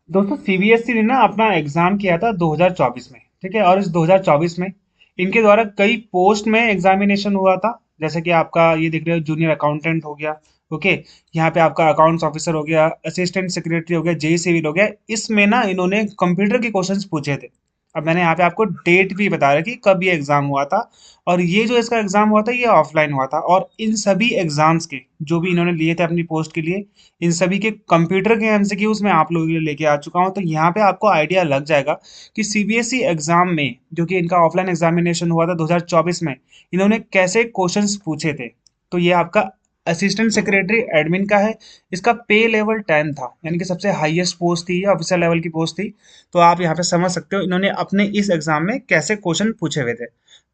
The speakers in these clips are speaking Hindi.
दोस्तों सीबीएसई ने ना अपना एग्जाम किया था 2024 में। ठीक है, और इस 2024 में इनके द्वारा कई पोस्ट में एग्जामिनेशन हुआ था। जैसे कि आपका ये दिख रहे हो, जूनियर अकाउंटेंट हो गया। ओके, यहाँ पे आपका अकाउंट्स ऑफिसर हो गया, असिस्टेंट सेक्रेटरी हो गया, जेई सिविल हो गया। इसमें ना इन्होंने कंप्यूटर के क्वेश्चंस पूछे थे। अब मैंने यहाँ पे आपको डेट भी बता रहा कि कब ये एग्जाम हुआ था। और ये जो इसका एग्जाम हुआ था ये ऑफलाइन हुआ था, और इन सभी एग्जाम्स के जो भी इन्होंने लिए थे अपनी पोस्ट के लिए, इन सभी के कंप्यूटर के एमसीक्यूज मैं आप लोगों के लिए लेके आ चुका हूं। तो यहाँ पे आपको आइडिया लग जाएगा कि सीबीएसई एग्जाम में, जो कि इनका ऑफलाइन एग्जामिनेशन हुआ था 2024 में, इन्होंने कैसे क्वेश्चंस पूछे थे। तो ये आपका असिस्टेंट सेक्रेटरी एडमिन का है। इसका पे लेवल 10 था, यानी कि सबसे हाईएस्ट पोस्ट थी, ऑफिसर लेवल की पोस्ट थी। तो आप यहाँ पे समझ सकते हो इन्होंने अपने इस एग्जाम में कैसे क्वेश्चन पूछे हुए थे।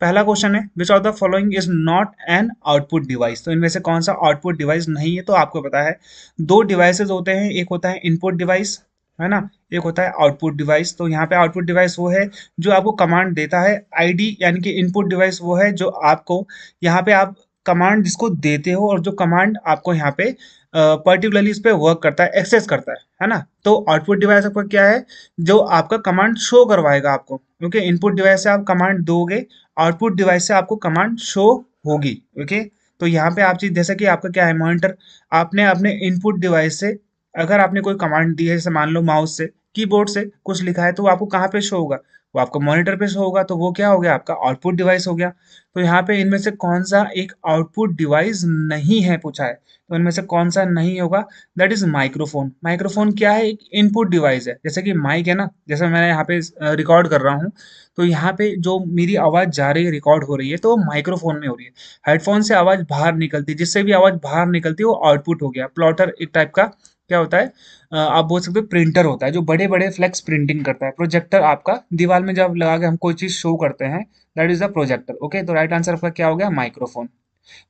पहला क्वेश्चन है, which of the following is not an output device. तो इनमें से कौन सा आउटपुट डिवाइस नहीं है? तो आपको पता है दो डिवाइसेस होते हैं, एक होता है इनपुट डिवाइस, है ना, एक होता है आउटपुट डिवाइस। तो यहाँ पे आउटपुट डिवाइस वो है जो आपको कमांड देता है। आईडी यानी कि इनपुट डिवाइस वो है जो आपको, यहाँ पे आप कमांड जिसको देते हो और जो कमांड आपको यहाँ पे पर्टिकुलरली इस पे वर्क करता है, एक्सेस करता है ना। तो आउटपुट डिवाइस आपका क्या है? जो आपका कमांड शो करवाएगा आपको। ओके, इनपुट डिवाइस से आप कमांड दोगे, आउटपुट डिवाइस से आपको कमांड शो होगी। ओके, तो यहाँ पे आप चीज, जैसे कि आपका क्या है, मॉनिटर। आपने अपने इनपुट डिवाइस से अगर आपने कोई कमांड दी है, जैसे मान लो माउस से, कीबोर्ड से कुछ लिखा है, तो वो आपको कहाँ पे शो होगा? वो आपको मॉनिटर पे शो होगा। तो वो क्या हो गया? आपका आउटपुट डिवाइस हो गया। तो यहाँ पे इनमें से कौन सा एक आउटपुट डिवाइस नहीं है पूछा है, तो इनमें से कौन सा नहीं होगा? That is microphone. माइक्रोफोन क्या है? एक इनपुट डिवाइस है। जैसे कि माइक है ना, जैसे मैंने यहाँ पे रिकॉर्ड कर रहा हूँ, तो यहाँ पे जो मेरी आवाज जा रही है, रिकॉर्ड हो रही है, तो वो माइक्रोफोन में हो रही है। हेडफोन से आवाज बाहर निकलती है, जिससे भी आवाज बाहर निकलती है वो आउटपुट हो गया। प्लॉटर एक टाइप का क्या होता है, आप बोल सकते हो प्रिंटर होता है, जो बड़े बड़े फ्लेक्स प्रिंटिंग करता है। प्रोजेक्टर आपका दीवार में जब लगा के हम कोई चीज शो करते हैं, that is the projector. Okay, तो राइट आंसर आपका क्या हो गया? Microphone.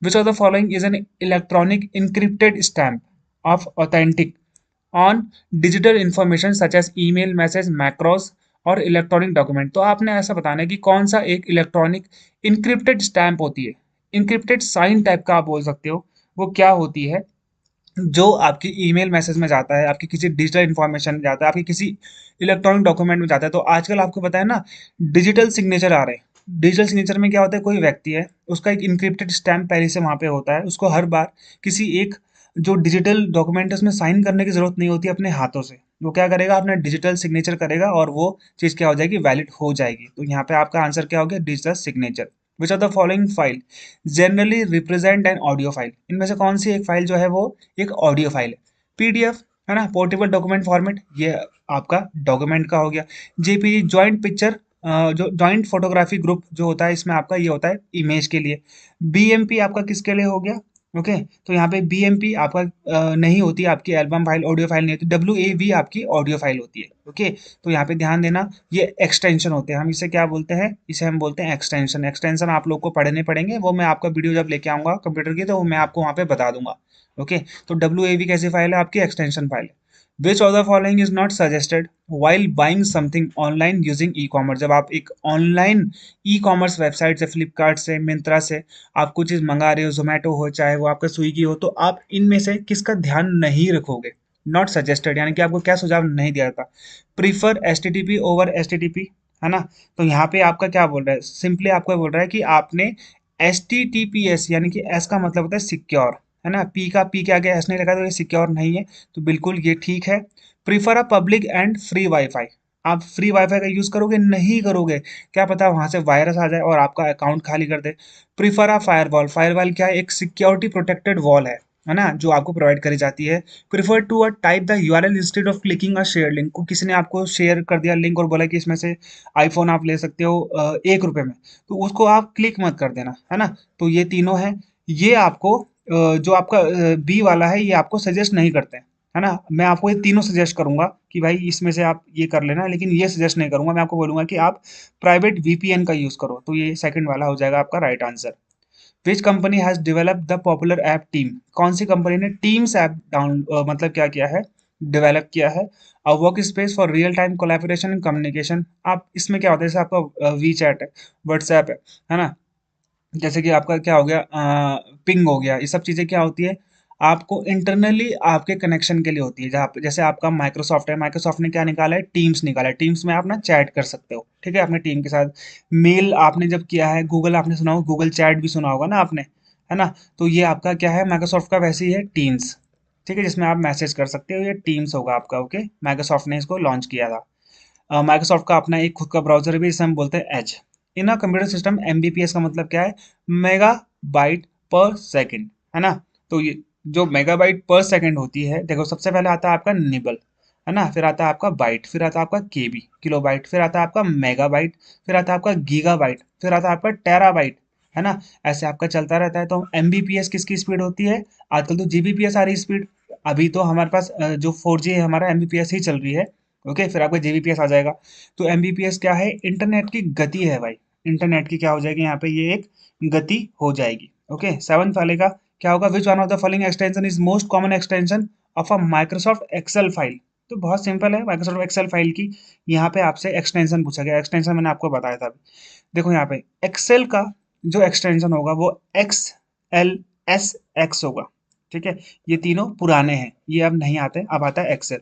Which of the following is an electronic encrypted stamp of authentic on digital information such as email, message, macros और इलेक्ट्रॉनिक डॉक्यूमेंट। तो आपने ऐसा बताना है कि कौन सा एक इलेक्ट्रॉनिक इनक्रिप्टेड स्टैम्प होती है, इनक्रिप्टेड साइन टाइप का आप बोल सकते हो, वो क्या होती है, जो आपकी ईमेल मैसेज में जाता है, आपकी किसी डिजिटल इंफॉर्मेशन में जाता है, आपकी किसी इलेक्ट्रॉनिक डॉक्यूमेंट में जाता है। तो आजकल आपको पता है ना, डिजिटल सिग्नेचर आ रहे हैं। डिजिटल सिग्नेचर में क्या होता है, कोई व्यक्ति है, उसका एक इनक्रिप्टेड स्टैम्प पहले से वहां पे होता है, उसको हर बार किसी एक जो डिजिटल डॉक्यूमेंट है उसमें साइन करने की जरूरत नहीं होती अपने हाथों से। वो क्या करेगा, अपना डिजिटल सिग्नेचर करेगा और वो चीज क्या हो जाएगी, वैलिड हो जाएगी। तो यहाँ पे आपका आंसर क्या हो गया? Digital signature. Which are the following file generally represent an audio file. इनमें से कौन सी एक फाइल जो है वो एक ऑडियो फाइल है? पीडीएफ, है ना, पोर्टेबल डॉक्यूमेंट फॉर्मेट, ये आपका डॉक्यूमेंट का हो गया। जेपीजी, जॉइंट पिक्चर, जो जॉइंट फोटोग्राफी ग्रुप जो होता है, इसमें आपका ये होता है इमेज के लिए। बीएमपी आपका किसके लिए हो गया? ओके, तो यहाँ पे बीएमपी आपका नहीं होती, आपकी एल्बम फाइल, ऑडियो फाइल नहीं होती। डब्ल्यू ए वी आपकी ऑडियो फाइल होती है। ओके, तो यहाँ पे ध्यान देना, ये एक्सटेंशन होते हैं। हम इसे क्या बोलते हैं? इसे हम बोलते हैं एक्सटेंशन। एक्सटेंशन आप लोग को पढ़ने पड़ेंगे, वो मैं आपका वीडियो जब लेके आऊंगा कंप्यूटर की, तो वो मैं आपको वहाँ पे बता दूंगा। ओके, तो डब्ल्यू ए वी कैसी फाइल है? आपकी एक्सटेंशन फाइल है। Which of the following is not suggested while buying something online using e commerce. जब आप एक ऑनलाइन ई कॉमर्स वेबसाइट से, फ्लिपकार्ट से, मिंत्रा से आप कुछ चीज मंगा रहे हो, जोमेटो हो चाहे वो आपका स्विगी हो, तो आप इनमें से किसका ध्यान नहीं रखोगे? नॉट सजेस्टेड यानी कि आपको क्या सुझाव नहीं दिया जाता? Prefer H T T P over H T T P, है ना। तो यहाँ पे आपका क्या बोल रहा है? सिंपली आपको बोल रहा है कि आपने H T T P S, यानी कि एस का मतलब होता है सिक्योर, है ना, पी के आगे एस नहीं लगा तो ये सिक्योर नहीं है। तो बिल्कुल ये ठीक है। Prefer a public and free wifi. आप फ्री वाईफाई का यूज करोगे? नहीं करोगे, क्या पता वहां से वायरस आ जाए और आपका अकाउंट खाली कर दे। प्रीफर अ फायरवॉल। फायरवॉल क्या है? एक सिक्योरिटी प्रोटेक्टेड वॉल है ना, जो आपको प्रोवाइड करी जाती है। Prefer to a type the URL instead of clicking a share link. को किसी ने आपको शेयर कर दिया लिंक और बोला कि इसमें से आईफोन आप ले सकते हो 1 रुपए में, तो उसको आप क्लिक मत कर देना, है ना। तो ये तीनों है। ये आपको जो आपका बी वाला है, ये आपको सजेस्ट नहीं करते हैं, है ना। मैं आपको ये तीनों सजेस्ट करूंगा कि भाई इसमें से आप ये कर लेना, लेकिन ये सजेस्ट नहीं करूंगा। मैं आपको बोलूंगा कि आप प्राइवेट वीपीएन का यूज करो। तो ये सेकंड वाला हो जाएगा आपका right answer. Which company has developed the popular app team. कौन सी कंपनी ने टीम्स ऐप मतलब क्या किया है, डेवलप किया है? A work space for real time collaboration and communication. आप इसमें क्या होता है, जैसे आपका वी चैट है, व्हाट्सएप है ना, जैसे कि आपका क्या हो गया, पिंग हो गया, ये सब चीजें क्या होती है? आपको इंटरनली आपके कनेक्शन के लिए होती है। जहाँ जैसे आपका माइक्रोसॉफ्ट है, माइक्रोसॉफ्ट ने क्या निकाला है, टीम्स निकाला है। टीम्स में आप ना चैट कर सकते हो, ठीक है, अपने टीम के साथ। मेल आपने जब किया है, गूगल आपने सुना होगा, गूगल चैट भी सुना होगा ना आपने, है ना। तो ये आपका क्या है, माइक्रोसॉफ्ट का वैसे ही है, टीम्स, ठीक है, जिसमें आप मैसेज कर सकते हो। ये टीम्स होगा आपका, ओके। माइक्रोसॉफ्ट ने इसको लॉन्च किया था। माइक्रोसॉफ्ट का अपना एक खुद का ब्राउजर भी, जिसे हम बोलते हैं as. In a computer system, MBPS का मतलब क्या है, मेगा बाइट पर सेकेंड, है ना। तो ये जो मेगाबाइट पर सेकंड होती है, देखो सबसे पहले आता है आपका निबल, है ना, फिर आता है आपका बाइट, फिर आता है आपका केबी, किलोबाइट, फिर आता है आपका मेगाबाइट, फिर आता है आपका गीगाबाइट, फिर आता है आपका टेराबाइट, है ना। ऐसे आपका चलता रहता है। तो एमबीपीएस किसकी स्पीड होती है, आजकल तो जीबीपीएस आ रही स्पीड। अभी तो हमारे पास जो 4G है हमारा, एमबीपीएस ही चल रही है, ओके। फिर आपका जीबीपीएस आ जाएगा। तो एमबीपीएस क्या है, इंटरनेट की गति है भाई। इंटरनेट की क्या हो जाएगी यहाँ पे, ये एक गति हो जाएगी, ओके। सेवंथ वाले का क्या होगा, which one of the following extension is most common extension of a Microsoft Excel file. तो बहुत सिंपल है, माइक्रोसॉफ्ट एक्सेल फाइल की यहाँ पे आपसे एक्सटेंशन पूछा गया। एक्सटेंशन मैंने आपको बताया था अभी। देखो यहाँ पे एक्सेल का जो एक्सटेंशन होगा वो XLSX होगा, ठीक है। ये तीनों पुराने हैं, ये अब नहीं आते, अब आता है एक्सेल।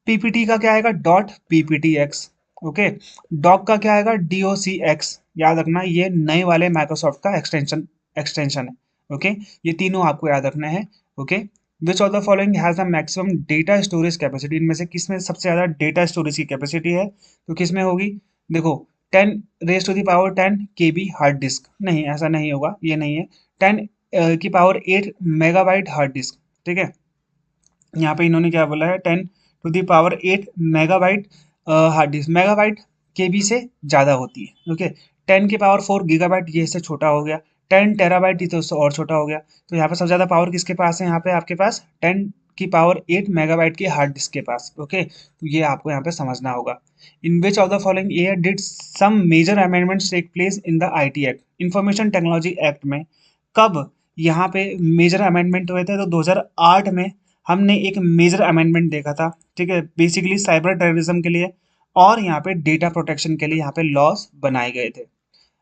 पीपीटी का क्या आएगा, dot PPT X, okay. Doc का क्या आएगा, DOCX। याद रखना, ये नए वाले माइक्रोसॉफ्ट का एक्सटेंशन एक्सटेंशन है, ओके। ये तीनों आपको याद रखना है, okay. Which of the following has the maximum data storage capacity, इनमें से किसमें सबसे ज्यादा डेटा स्टोरेज की कैपेसिटी है, तो किसमें होगी। देखो 10 raise to the power 10 KB hard disk, नहीं ऐसा नहीं होगा, ये नहीं है। 10 की पावर 8 मेगाबाइट हार्ड डिस्क, ठीक है। यहाँ पे इन्होंने क्या बोला है, 10 to the power 8 megabyte hard disk. Megabyte KB से ज़्यादा होती है, ओके। 10 की पावर 4 गीगाबाइट, ये इससे छोटा हो गया। 10 टेराबाइट, ये तो उससे और छोटा हो गया। तो यहाँ पे सबसे ज़्यादा पावर किसके पास है, यहाँ पे आपके पास 10 की पावर 8 मेगाबाइट की हार्ड डिस्क के पास, ओके। तो ये आपको यहाँ पे समझना होगा। In which of the following year did some major amendments take place in the IT act, information technology act में कब यहाँ पे मेजर अमेंडमेंट हुए थे, तो 2008 में हमने एक मेजर अमेंडमेंट देखा था, ठीक है, बेसिकली साइबर टेररिज्म के लिए और यहाँ पे डेटा प्रोटेक्शन के लिए यहाँ पे लॉस बनाए गए थे।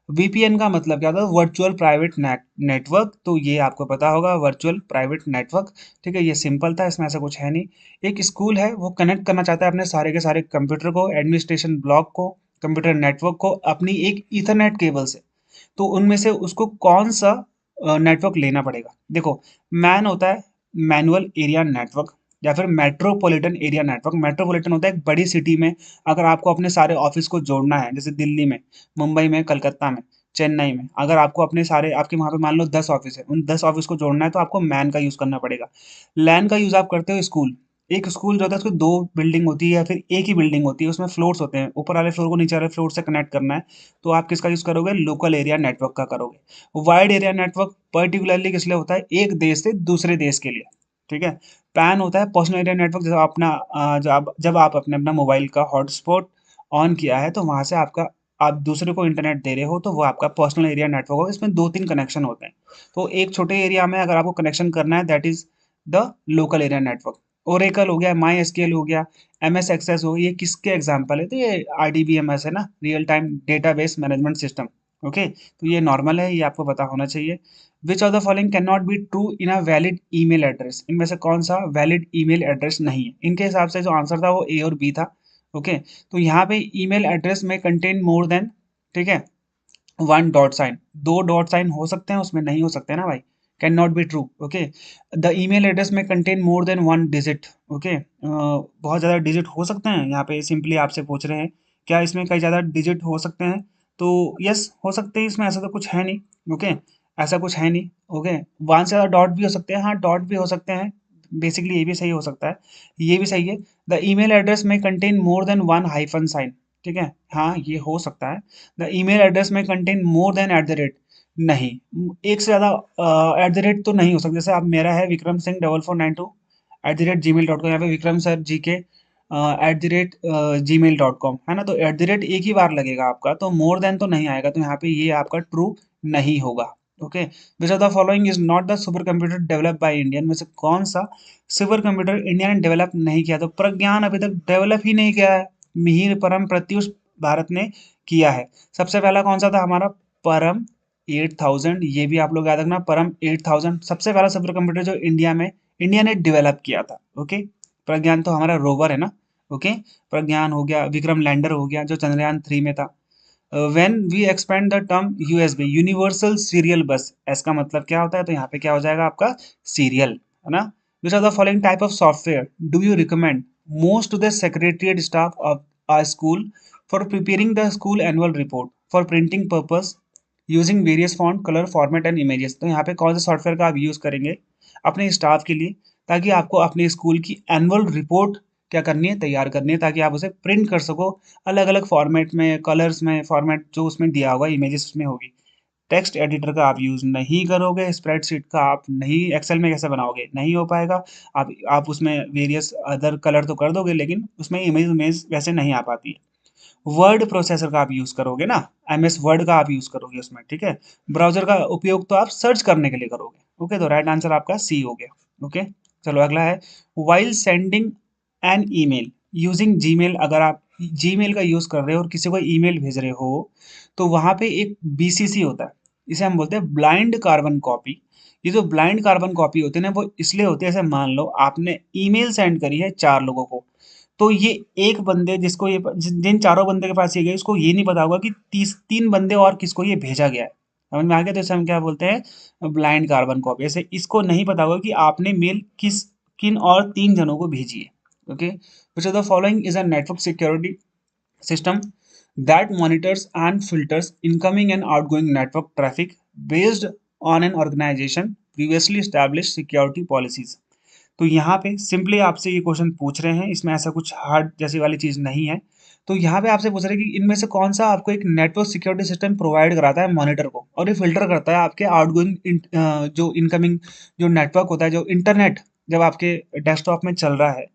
वीपीएन का मतलब क्या था, वर्चुअल प्राइवेट नेटवर्क। तो ये आपको पता होगा, वर्चुअल प्राइवेट नेटवर्क, ठीक है। ये सिंपल था, इसमें ऐसा कुछ है नहीं। एक स्कूल है, वो कनेक्ट करना चाहता है अपने सारे के सारे कंप्यूटर को, एडमिनिस्ट्रेशन ब्लॉक को, कंप्यूटर नेटवर्क को अपनी एक ईथरनेट केबल से। तो उनमें से उसको कौन सा नेटवर्क लेना पड़ेगा। देखो, मैन होता है मैनुअल एरिया नेटवर्क, या फिर मेट्रोपॉलिटन एरिया नेटवर्क। मेट्रोपॉलिटन होता है एक बड़ी सिटी में, अगर आपको अपने सारे ऑफिस को जोड़ना है, जैसे दिल्ली में, मुंबई में, कलकत्ता में, चेन्नई में, अगर आपको अपने सारे, आपके वहाँ पे मान लो 10 ऑफिस है, उन 10 ऑफिस को जोड़ना है, तो आपको मैन का यूज़ करना पड़ेगा। लैन का यूज़ आप करते हो स्कूल। एक स्कूल जो होता है उसको 2 बिल्डिंग होती है या फिर एक ही बिल्डिंग होती है, उसमें फ्लोर्स होते हैं, ऊपर वाले फ्लोर को नीचे वाले फ्लोर से कनेक्ट करना है, तो आप किसका यूज़ करोगे, लोकल एरिया नेटवर्क का करोगे। वाइड एरिया नेटवर्क पर्टिकुलरली किस लिए होता है, एक देश से दूसरे देश के लिए, ठीक है। पैन होता है पर्सनल एरिया नेटवर्क, जब अपना जब आप अपने अपना मोबाइल का हॉटस्पॉट ऑन किया है, तो वहाँ से आपका, आप दूसरे को इंटरनेट दे रहे हो, तो वो आपका पर्सनल एरिया नेटवर्क होगा। इसमें 2-3 कनेक्शन होते हैं। तो एक छोटे एरिया में अगर आपको कनेक्शन करना है, that is the local area network. Oracle हो गया, माई एसक्यूएल हो गया, एमएस एक्सेस हो गया, ये किसके एग्जांपल है, तो ये आरडीबीएमएस है ना, real time database management system, okay. तो ये नॉर्मल है, ये आपको पता होना चाहिए। विच of the following can not be true in a valid email address, इनमें से कौन सा वैलिड ईमेल एड्रेस नहीं है। इनके हिसाब से जो आंसर था वो ए और बी था, ओके। तो यहाँ पे ईमेल एड्रेस में कंटेन मोर देन, ठीक है, 1 डॉट साइन, 2 डॉट साइन हो सकते हैं उसमें, नहीं हो सकते ना भाई, can not be true, okay. The email address में contain more than 1 digit, okay. बहुत ज़्यादा डिजिट हो सकते हैं, यहाँ पे सिंपली आपसे पूछ रहे हैं क्या इसमें कई ज़्यादा डिजिट हो सकते हैं, तो यस हो सकते हैं, इसमें ऐसा तो कुछ है नहीं, ओके। ऐसा कुछ है नहीं, ओके। वन से ज़्यादा डॉट भी हो सकते हैं, हाँ डॉट भी हो सकते हैं, बेसिकली ये भी सही हो सकता है, ये भी सही है। द ईमेल एड्रेस में contain more than 1 hyphen sign, ठीक है, हाँ ये हो सकता है। द ईमेल एड्रेस में contain more than at the rate, नहीं, एक से ज़्यादा एट द रेट तो नहीं हो सकता। जैसे आप, मेरा है Vikram Singh 4492 @gmail.com, यहाँ पे विक्रम सर जी के @gmail.com, है ना। तो एट द रेट एक ही बार लगेगा आपका, तो मोर देन तो नहीं आएगा, तो यहाँ पे ये आपका ट्रू नहीं होगा, okay. Which of the following is not the super computer develop by Indian, में से कौन सा सुपर कंप्यूटर इंडिया ने डेवलप नहीं किया, तो प्रज्ञान अभी तक डेवलप ही नहीं किया है, मिहिर परम प्रत्युष भारत ने किया है। सबसे पहला कौन सा था हमारा, परम 8000, ये भी आप लोग याद रखना, परम 8000 सबसे पहला सुपर कंप्यूटर जो इंडिया ने डेवलप किया था। ओके, प्रज्ञान तो हमारा रोवर है ना। ओके, प्रज्ञान हो गया, विक्रम लैंडर हो गया जो चंद्रयान 3 में था। When we expand the term USB, universal serial bus, S का मतलब क्या होता है, तो यहाँ पे क्या हो जाएगा आपका सीरियल, है ना। Which are the following type of software do you recommend most to the secretariat staff of a school for preparing the school annual report for printing purpose using various font colour format and images. तो यहाँ पे कौन से सॉफ्टवेयर का आप यूज करेंगे अपने स्टाफ के लिए, ताकि आपको अपने स्कूल की एनुअल रिपोर्ट क्या करनी है, तैयार करनी है, ताकि आप उसे प्रिंट कर सको अलग अलग फॉर्मेट में, कलर्स में, फॉर्मेट जो उसमें दिया होगा, इमेजेस उसमें होगी। टेक्स्ट एडिटर का आप यूज नहीं करोगे, स्प्रेडशीट का आप नहीं, एक्सेल में कैसे बनाओगे, नहीं हो पाएगा। आप उसमें वेरियस अदर कलर तो कर दोगे, लेकिन उसमें इमेज इमेज वैसे नहीं आ पाती है। वर्ड प्रोसेसर का आप यूज करोगे ना, एमएस वर्ड का आप यूज करोगे उसमें, ठीक है। ब्राउजर का उपयोग तो आप सर्च करने के लिए करोगे। ओके, तो राइट आंसर आपका सी हो गया। ओके, चलो अगला है, while sending an email using Gmail. अगर आप जीमेल का यूज कर रहे हो और किसी को ईमेल भेज रहे हो, तो वहां पे एक बीसीसी होता है, इसे हम बोलते हैं ब्लाइंड कार्बन कॉपी। ये जो ब्लाइंड कार्बन कॉपी होती है ना, वो इसलिए होती है, जैसे मान लो आपने ईमेल सेंड करी है 4 लोगों को, तो ये एक बंदे जिसको ये जिन चारों बंदे के पास ये गई, उसको ये नहीं पता होगा कि 3 बंदे और किसको ये भेजा गया है। समझ में आ गया, तो इसे हम क्या बोलते हैं, ब्लाइंड कार्बन कॉपी। ऐसे इसको नहीं पता होगा कि आपने मेल किन और 3 जनों को भेजी है। Okay, which of the following is a network security system that monitors and filters incoming and outgoing network traffic based on an organization previously established security policies। तो यहाँ पे सिंपली आपसे ये क्वेश्चन पूछ रहे हैं, इसमें ऐसा कुछ हार्ड जैसी वाली चीज नहीं है। तो यहाँ पे आपसे पूछ रहे हैं कि इनमें से कौन सा आपको एक नेटवर्क सिक्योरिटी सिस्टम प्रोवाइड कराता है मॉनिटर को, और ये फिल्टर करता है आपके आउटगोइंग जो इनकमिंग जो नेटवर्क होता है, जो इंटरनेट जब आपके डेस्कटॉप में चल रहा है।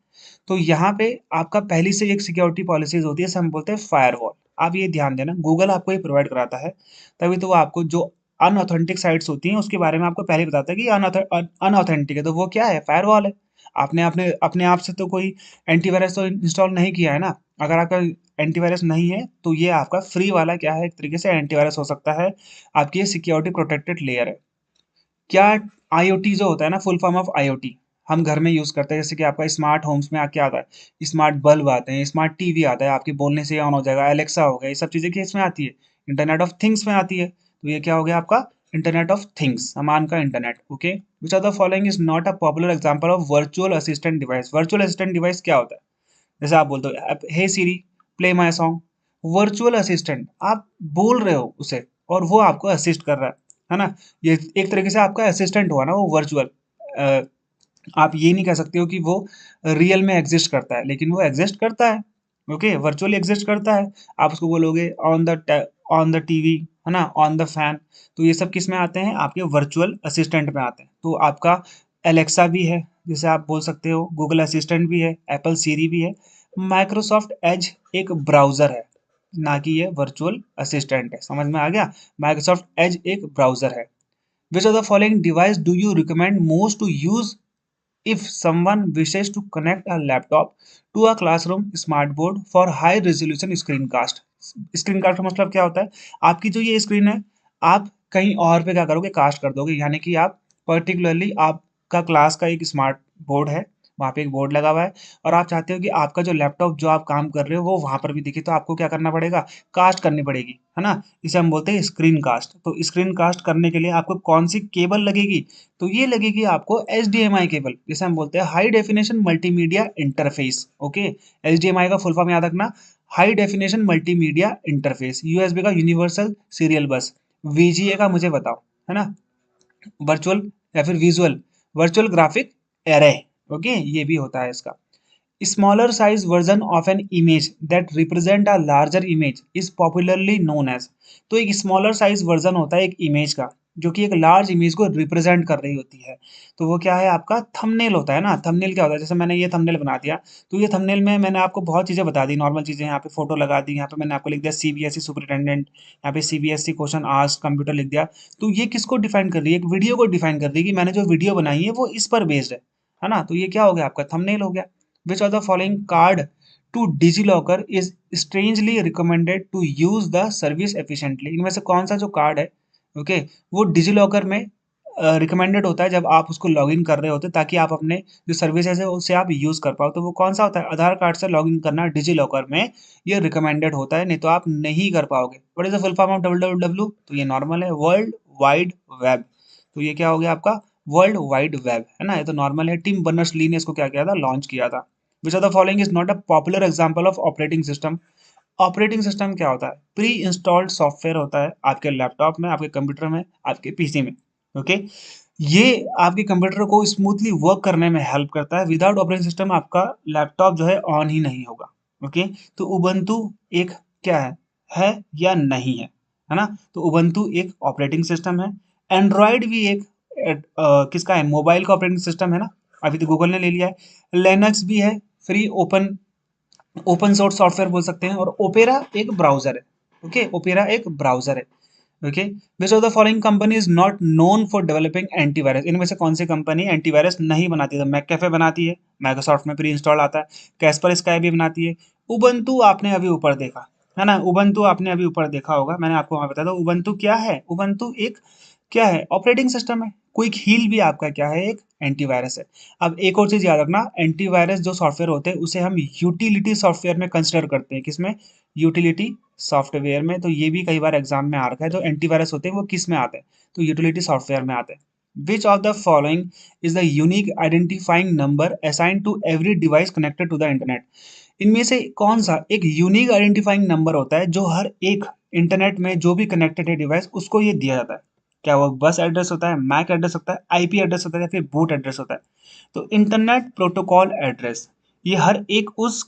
तो यहाँ पे आपका पहली से एक सिक्योरिटी पॉलिसीज होती है, जिसे हम बोलते हैं फायरवॉल। आप ये ध्यान देना, गूगल आपको ये प्रोवाइड कराता है, तभी तो वो आपको जो अनऑथेंटिक साइट्स होती हैं उसके बारे में आपको पहले ही बताता है कि अनऑथेंटिक है, तो वो क्या है, फायरवॉल है। आपने अपने अपने आप से तो कोई एंटीवायरस तो इंस्टॉल नहीं किया है ना। अगर आपका एंटीवायरस नहीं है, तो ये आपका फ्री वाला क्या है, एक तरीके से एंटीवायरस हो सकता है, आपकी ये सिक्योरिटी प्रोटेक्टेड लेयर है। क्या, आईओटी जो होता है ना, फुल फॉर्म ऑफ आईओटी, हम घर में यूज करते हैं, जैसे कि आपका स्मार्ट होम्स में क्या आता है, स्मार्ट बल्ब आते हैं, स्मार्ट टीवी आता है, आपके बोलने से ऑन हो जाएगा, एलेक्सा हो गया, ये सब चीजें किस में आती है, इंटरनेट ऑफ थिंग्स में आती है। तो ये क्या हो गया आपका, इंटरनेट ऑफ थिंग्स, सामान का internet. Okay, which are the following is not a popular example of virtual assistant device. Virtual assistant device क्या होता है, जैसे आप बोलते हो hey Siri play my song, virtual assistant, आप बोल रहे हो उसे और वो आपको असिस्ट कर रहा है ना। ये एक तरीके से आपका असिस्टेंट हुआ ना वो वर्चुअल। आप ये नहीं कह सकते हो कि वो रियल में एग्जिस्ट करता है, लेकिन वो एग्जिस्ट करता है। ओके, वर्चुअली एग्जिस्ट करता है। आप उसको बोलोगे ऑन द टीवी, है ना, ऑन द फैन, तो ये सब किस में आते हैं, आपके वर्चुअल असिस्टेंट में आते हैं। तो आपका एलेक्सा भी है, जिसे आप बोल सकते हो, गूगल असिस्टेंट भी है, एप्पल सीरी भी है, माइक्रोसॉफ्ट एज एक ब्राउजर है, ना कि ये वर्चुअल असिस्टेंट है। समझ में आ गया, माइक्रोसॉफ्ट एज एक ब्राउजर है। Which of the following device do you recommend most to use if someone wishes to connect a laptop to a classroom smart board for high resolution screencast। Screencast का मतलब क्या होता है, आपकी जो ये स्क्रीन है, आप कहीं और पे क्या करोगे, कास्ट कर दोगे, यानी कि आप पर्टिकुलरली आपका क्लास का एक स्मार्ट बोर्ड है, वहाँ पे एक बोर्ड लगा हुआ है, और आप चाहते हो कि आपका जो लैपटॉप जो आप काम कर रहे हो वो वहां पर भी दिखे, तो आपको क्या करना पड़ेगा, कास्ट करनी पड़ेगी, है ना। इसे हम बोलते हैं स्क्रीन कास्ट। तो स्क्रीन कास्ट करने के लिए आपको कौन सी केबल लगेगी, तो ये लगेगी आपको HDMI केबल, जिसे हम बोलते हैं high definition multimedia interface. Okay, HDMI का फुल फॉर्म याद रखना, high definition multimedia interface. USB का यूनिवर्सल सीरियल बस। VGA का मुझे बताओ, है ना, वर्चुअल या फिर visual virtual graphic array. Okay, ये भी होता है इसका। Smaller size version of an image that represent a larger image is popularly known as. तो एक स्मॉलर साइज वर्जन होता है एक इमेज का, जो कि एक लार्ज इमेज को रिप्रेजेंट कर रही होती है, तो वो क्या है, आपका थंबनेल होता है ना। थंबनेल क्या होता है, जैसे मैंने ये थंबनेल बना दिया, तो ये थंबनेल में मैंने आपको बहुत चीजें बता दी, नॉर्मल चीजें, यहाँ पे फोटो लगा दी, यहाँ पे मैंने आपको लिख दिया CBSE सुपरिटेंडेंट, यहाँ पे CBSE क्वेश्चन आस्क्ड कंप्यूटर लिख दिया। तो ये किसको डिफाइन कर रही है, एक वीडियो को डिफाइन कर रही है कि मैंने जो वीडियो बनाई है वो इस पर बेस्ड है ना। तो ये क्या हो गया, आपका थंबनेल हो गया। Which of the following card to DigiLocker is strangely recommended to use the service efficiently? इनमें से कौन सा जो कार्ड है ओके, वो डिजी लॉकर में रिकमेंडेड होता है जब आप उसको लॉगिन कर रहे होते हैं ताकि आप अपने जो सर्विसेज है उसे आप यूज़ कर पाओ। तो वो कौन सा होता है? आधार कार्ड से लॉगिन करना डिजी लॉकर में ये रिकमेंडेड होता है, नहीं तो आप नहीं कर पाओगे। What is the full form of W? तो ये नॉर्मल है, वर्ल्ड वाइड वेब। तो ये क्या हो गया आपका? वर्ल्ड वाइड वेब, है ना? ये तो नॉर्मल है। टिम बर्नर्स-ली ने इसको क्या किया था? लॉन्च किया था। Which of the following is not a popular example of operating system? Operating system क्या होता है? प्री इंस्टॉल्ड सॉफ्टवेयर होता है आपके लैपटॉप में, आपके कंप्यूटर में, आपके पीसी में। ओके, ये आपके कंप्यूटर को स्मूथली वर्क करने में हेल्प करता है। विदाउट ऑपरेटिंग सिस्टम आपका लैपटॉप जो है ऑन ही नहीं होगा। ओके, तो उबंटू एक क्या है या नहीं है ना? तो उबंटू एक ऑपरेटिंग सिस्टम है। एंड्रॉयड भी एक किसका है? मोबाइल का ऑपरेटिंग सिस्टम है ना? अभी तो गूगल ने ले लिया है। लिनक्स भी है, free open open source software बोल सकते हैं। और ओपेरा एक ब्राउजर है। ओके, ओपेरा एक ब्राउजर है। Okay, which of the following company is not known for developing antivirus? इनमें से कौन सी कंपनी एंटीवायरस नहीं बनाती है? मैककेफे बनाती है, माइक्रोसॉफ्ट में प्री इंस्टॉल आता है। कैस्पर स्काई भी बनाती है। उबंटू आपने अभी ऊपर देखा है ना? उबंटू आपने अभी ऊपर देखा होगा, मैंने आपको वहां बताया था। उबंटू क्या है? उबंटू एक क्या है? ऑपरेटिंग सिस्टम है। क्विक हील भी आपका क्या है? एक एंटीवायरस है। अब एक और चीज याद रखना, एंटीवायरस जो सॉफ्टवेयर होते हैं उसे हम यूटिलिटी सॉफ्टवेयर में कंसिडर करते हैं। किसमें? यूटिलिटी सॉफ्टवेयर में। तो ये भी कई बार एग्जाम में आ रखा है, जो एंटीवायरस होते हैं वो किस में आते हैं? तो यूटिलिटी सॉफ्टवेयर में आते हैं। Which of the following is the unique identifying number assigned to every device connected to the internet? इनमें से कौन सा एक यूनिक आइडेंटिफाइंग नंबर होता है जो हर एक इंटरनेट में जो भी कनेक्टेड है डिवाइस उसको ये दिया जाता है? क्या वो बस एड्रेस होता है, मैक एड्रेस होता है, आईपी एड्रेस होता है, या फिर बूट एड्रेस होता है? तो इंटरनेट प्रोटोकॉल एड्रेस ये हर एक उस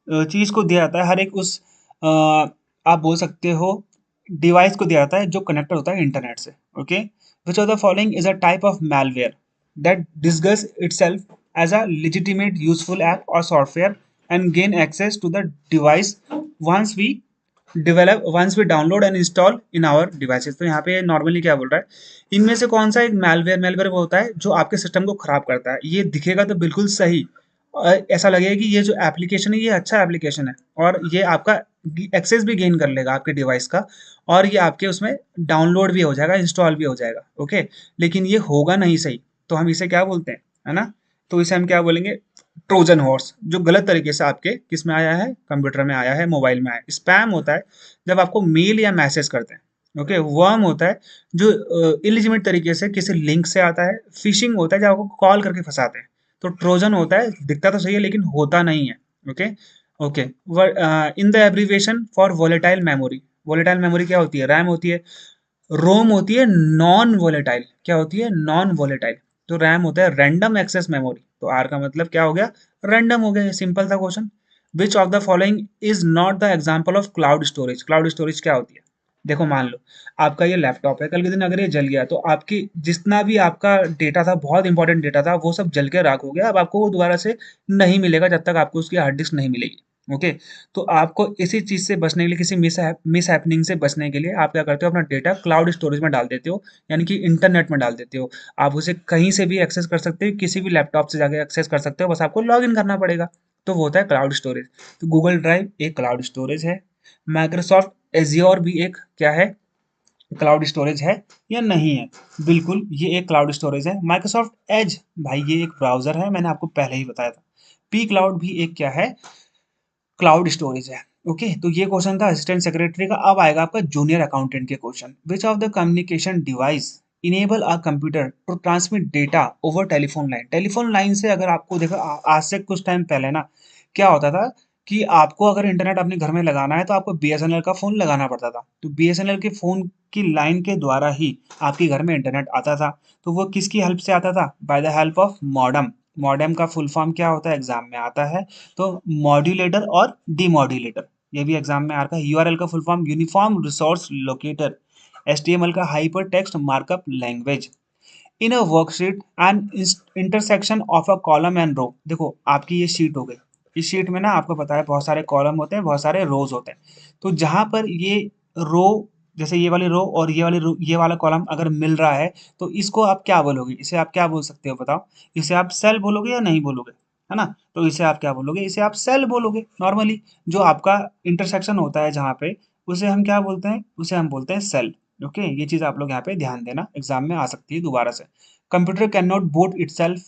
चीज को दिया जाता है, हर एक उस आप बोल सकते हो डिवाइस को दिया जाता है जो कनेक्टेड होता है इंटरनेट से। Okay, which of the following is a type of malware that disguise itself as a legitimate useful app or software and gain access to the device once we once we download and install in our devices? तो यहाँ पे नॉर्मली क्या बोल रहा है? इनमें से कौन सा एक malware वो होता है जो आपके सिस्टम को खराब करता है। ये दिखेगा तो बिल्कुल सही, ऐसा लगेगा कि ये जो एप्लीकेशन है ये अच्छा एप्लीकेशन है और ये आपका एक्सेस भी गेन कर लेगा आपके डिवाइस का, और ये आपके उसमें डाउनलोड भी हो जाएगा, इंस्टॉल भी हो जाएगा। ओके, लेकिन ये होगा नहीं सही, तो हम इसे क्या बोलते हैं, है ना? तो इसे हम क्या बोलेंगे? ट्रोजन हॉर्स, जो गलत तरीके से आपके किस में आया है? कंप्यूटर में आया है, मोबाइल में आया है। स्पैम होता है जब आपको मेल या मैसेज करते हैं। ओके, वर्म होता है जो इलिजिमेट तरीके से किसी लिंक से आता है। फिशिंग होता है जब आपको कॉल करके फंसाते हैं। तो ट्रोजन होता है, दिखता तो सही है लेकिन होता नहीं है। Okay, okay, in the abbreviation for volatile memory. Volatile memory क्या होती है? रैम होती है। रोम होती है नॉन वोलेटाइल। क्या होती है? Non volatile. तो रैम होता है रैंडम एक्सेस मेमोरी। तो आर का मतलब क्या हो गया? रैंडम हो गया। ये सिंपल था question. Which of the following is not the example of cloud storage? Cloud storage क्या होती है? देखो, मान लो आपका ये लैपटॉप है, कल के दिन अगर ये जल गया तो आपकी जितना भी आपका डेटा था, बहुत इंपॉर्टेंट डेटा था, वो सब जल के राख हो गया। अब आपको वो दोबारा से नहीं मिलेगा जब तक आपको उसकी हार्ड डिस्क नहीं मिलेगी। ओके, तो आपको इसी चीज से बचने के लिए, किसी मिस हैपनिंग से बचने के लिए आप क्या करते हो? अपना डेटा क्लाउड स्टोरेज में डाल देते हो, यानी कि इंटरनेट में डाल देते हो। आप उसे कहीं से भी एक्सेस कर सकते हो, किसी भी लैपटॉप से जाके एक्सेस कर सकते हो, बस आपको लॉग इन करना पड़ेगा। तो वो होता है क्लाउड स्टोरेज। तो गूगल ड्राइव एक क्लाउड स्टोरेज है। माइक्रोसॉफ्ट एज्योर भी एक क्या है? क्लाउड स्टोरेज है या नहीं है? बिल्कुल, ये एक क्लाउड स्टोरेज है। माइक्रोसॉफ्ट एज, भाई ये एक ब्राउजर है, मैंने आपको पहले ही बताया था। पी क्लाउड भी एक क्या है? क्लाउड स्टोरेज है। ओके, तो ये क्वेश्चन था असिस्टेंट सेक्रेटरी का। अब आएगा आपका जूनियर अकाउंटेंट के question. Which of the communication device enable a computer to transmit data over telephone line? Telephone line से अगर आपको देखो, आज से कुछ टाइम पहले ना क्या होता था कि आपको अगर इंटरनेट अपने घर में लगाना है तो आपको बीएसएनएल का फोन लगाना पड़ता था। तो बीएसएनएल के फोन की लाइन के द्वारा ही आपके घर में इंटरनेट आता था। तो वो किसकी हेल्प से आता था? By the help of modem. Modem का फुल फॉर्म क्या होता है? एग्जाम में आता है। तो मॉड्यूलेटर और डीमॉड्यूलेटर, ये भी एग्जाम में आ रहा है। यूआरएल का full form uniform resource locator. HTML का hyper text markup language. In a worksheet and intersection of a column and row. देखो, आपकी ये शीट हो गई। इस शीट में ना आपको पता है बहुत सारे कॉलम होते हैं, बहुत सारे रोज होते हैं। तो जहां पर ये रो, जैसे ये वाली रो और ये वाली रो, ये वाला कॉलम अगर मिल रहा है तो इसको आप क्या बोलोगे? इसे आप क्या बोल सकते हो बताओ? इसे आप सेल बोलोगे या नहीं बोलोगे? है ना? तो इसे आप क्या बोलोगे? इसे आप सेल बोलोगे नॉर्मली। जो आपका इंटरसेक्शन होता है जहाँ पे, उसे हम क्या बोलते हैं? उसे हम बोलते हैं सेल। ओके, ये चीज़ आप लोग यहाँ पे ध्यान देना, एग्जाम में आ सकती है दोबारा से। Computer can not boot itself,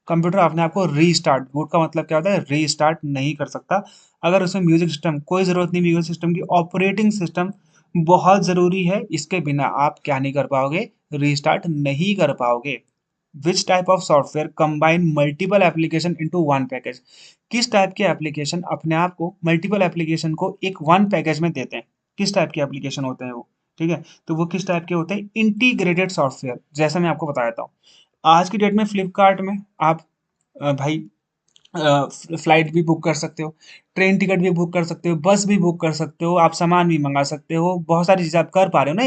computer अपने आप को रीस्टार्ट, बूट का मतलब क्या होता है, रीस्टार्ट नहीं कर सकता। अगर उसमें म्यूजिक सिस्टम, कोई ज़रूरत नहीं म्यूजिक सिस्टम की, ऑपरेटिंग सिस्टम बहुत ज़रूरी है, इसके बिना आप क्या नहीं कर पाओगे, रीस्टार्ट नहीं कर पाओगे। विच type of software combine multiple application into one package, किस टाइप के एप्लीकेशन अपने आप को मल्टीपल एप्लीकेशन को एक वन पैकेज में देते हैं, किस टाइप के एप्लीकेशन होते हैं वो, ठीक है, तो वो किस टाइप के होते हैं, इंटीग्रेटेड सॉफ्टवेयर, जैसा मैं आपको बताया था। आज की डेट में फ्लिपकार्ट में आप भाई फ्लाइट भी बुक कर सकते हो, ट्रेन टिकट भी बुक कर सकते हो, बस भी बुक कर सकते हो, आप सामान भी मंगा सकते हो, बहुत सारी चीज़ें आप कर पा रहे हो ना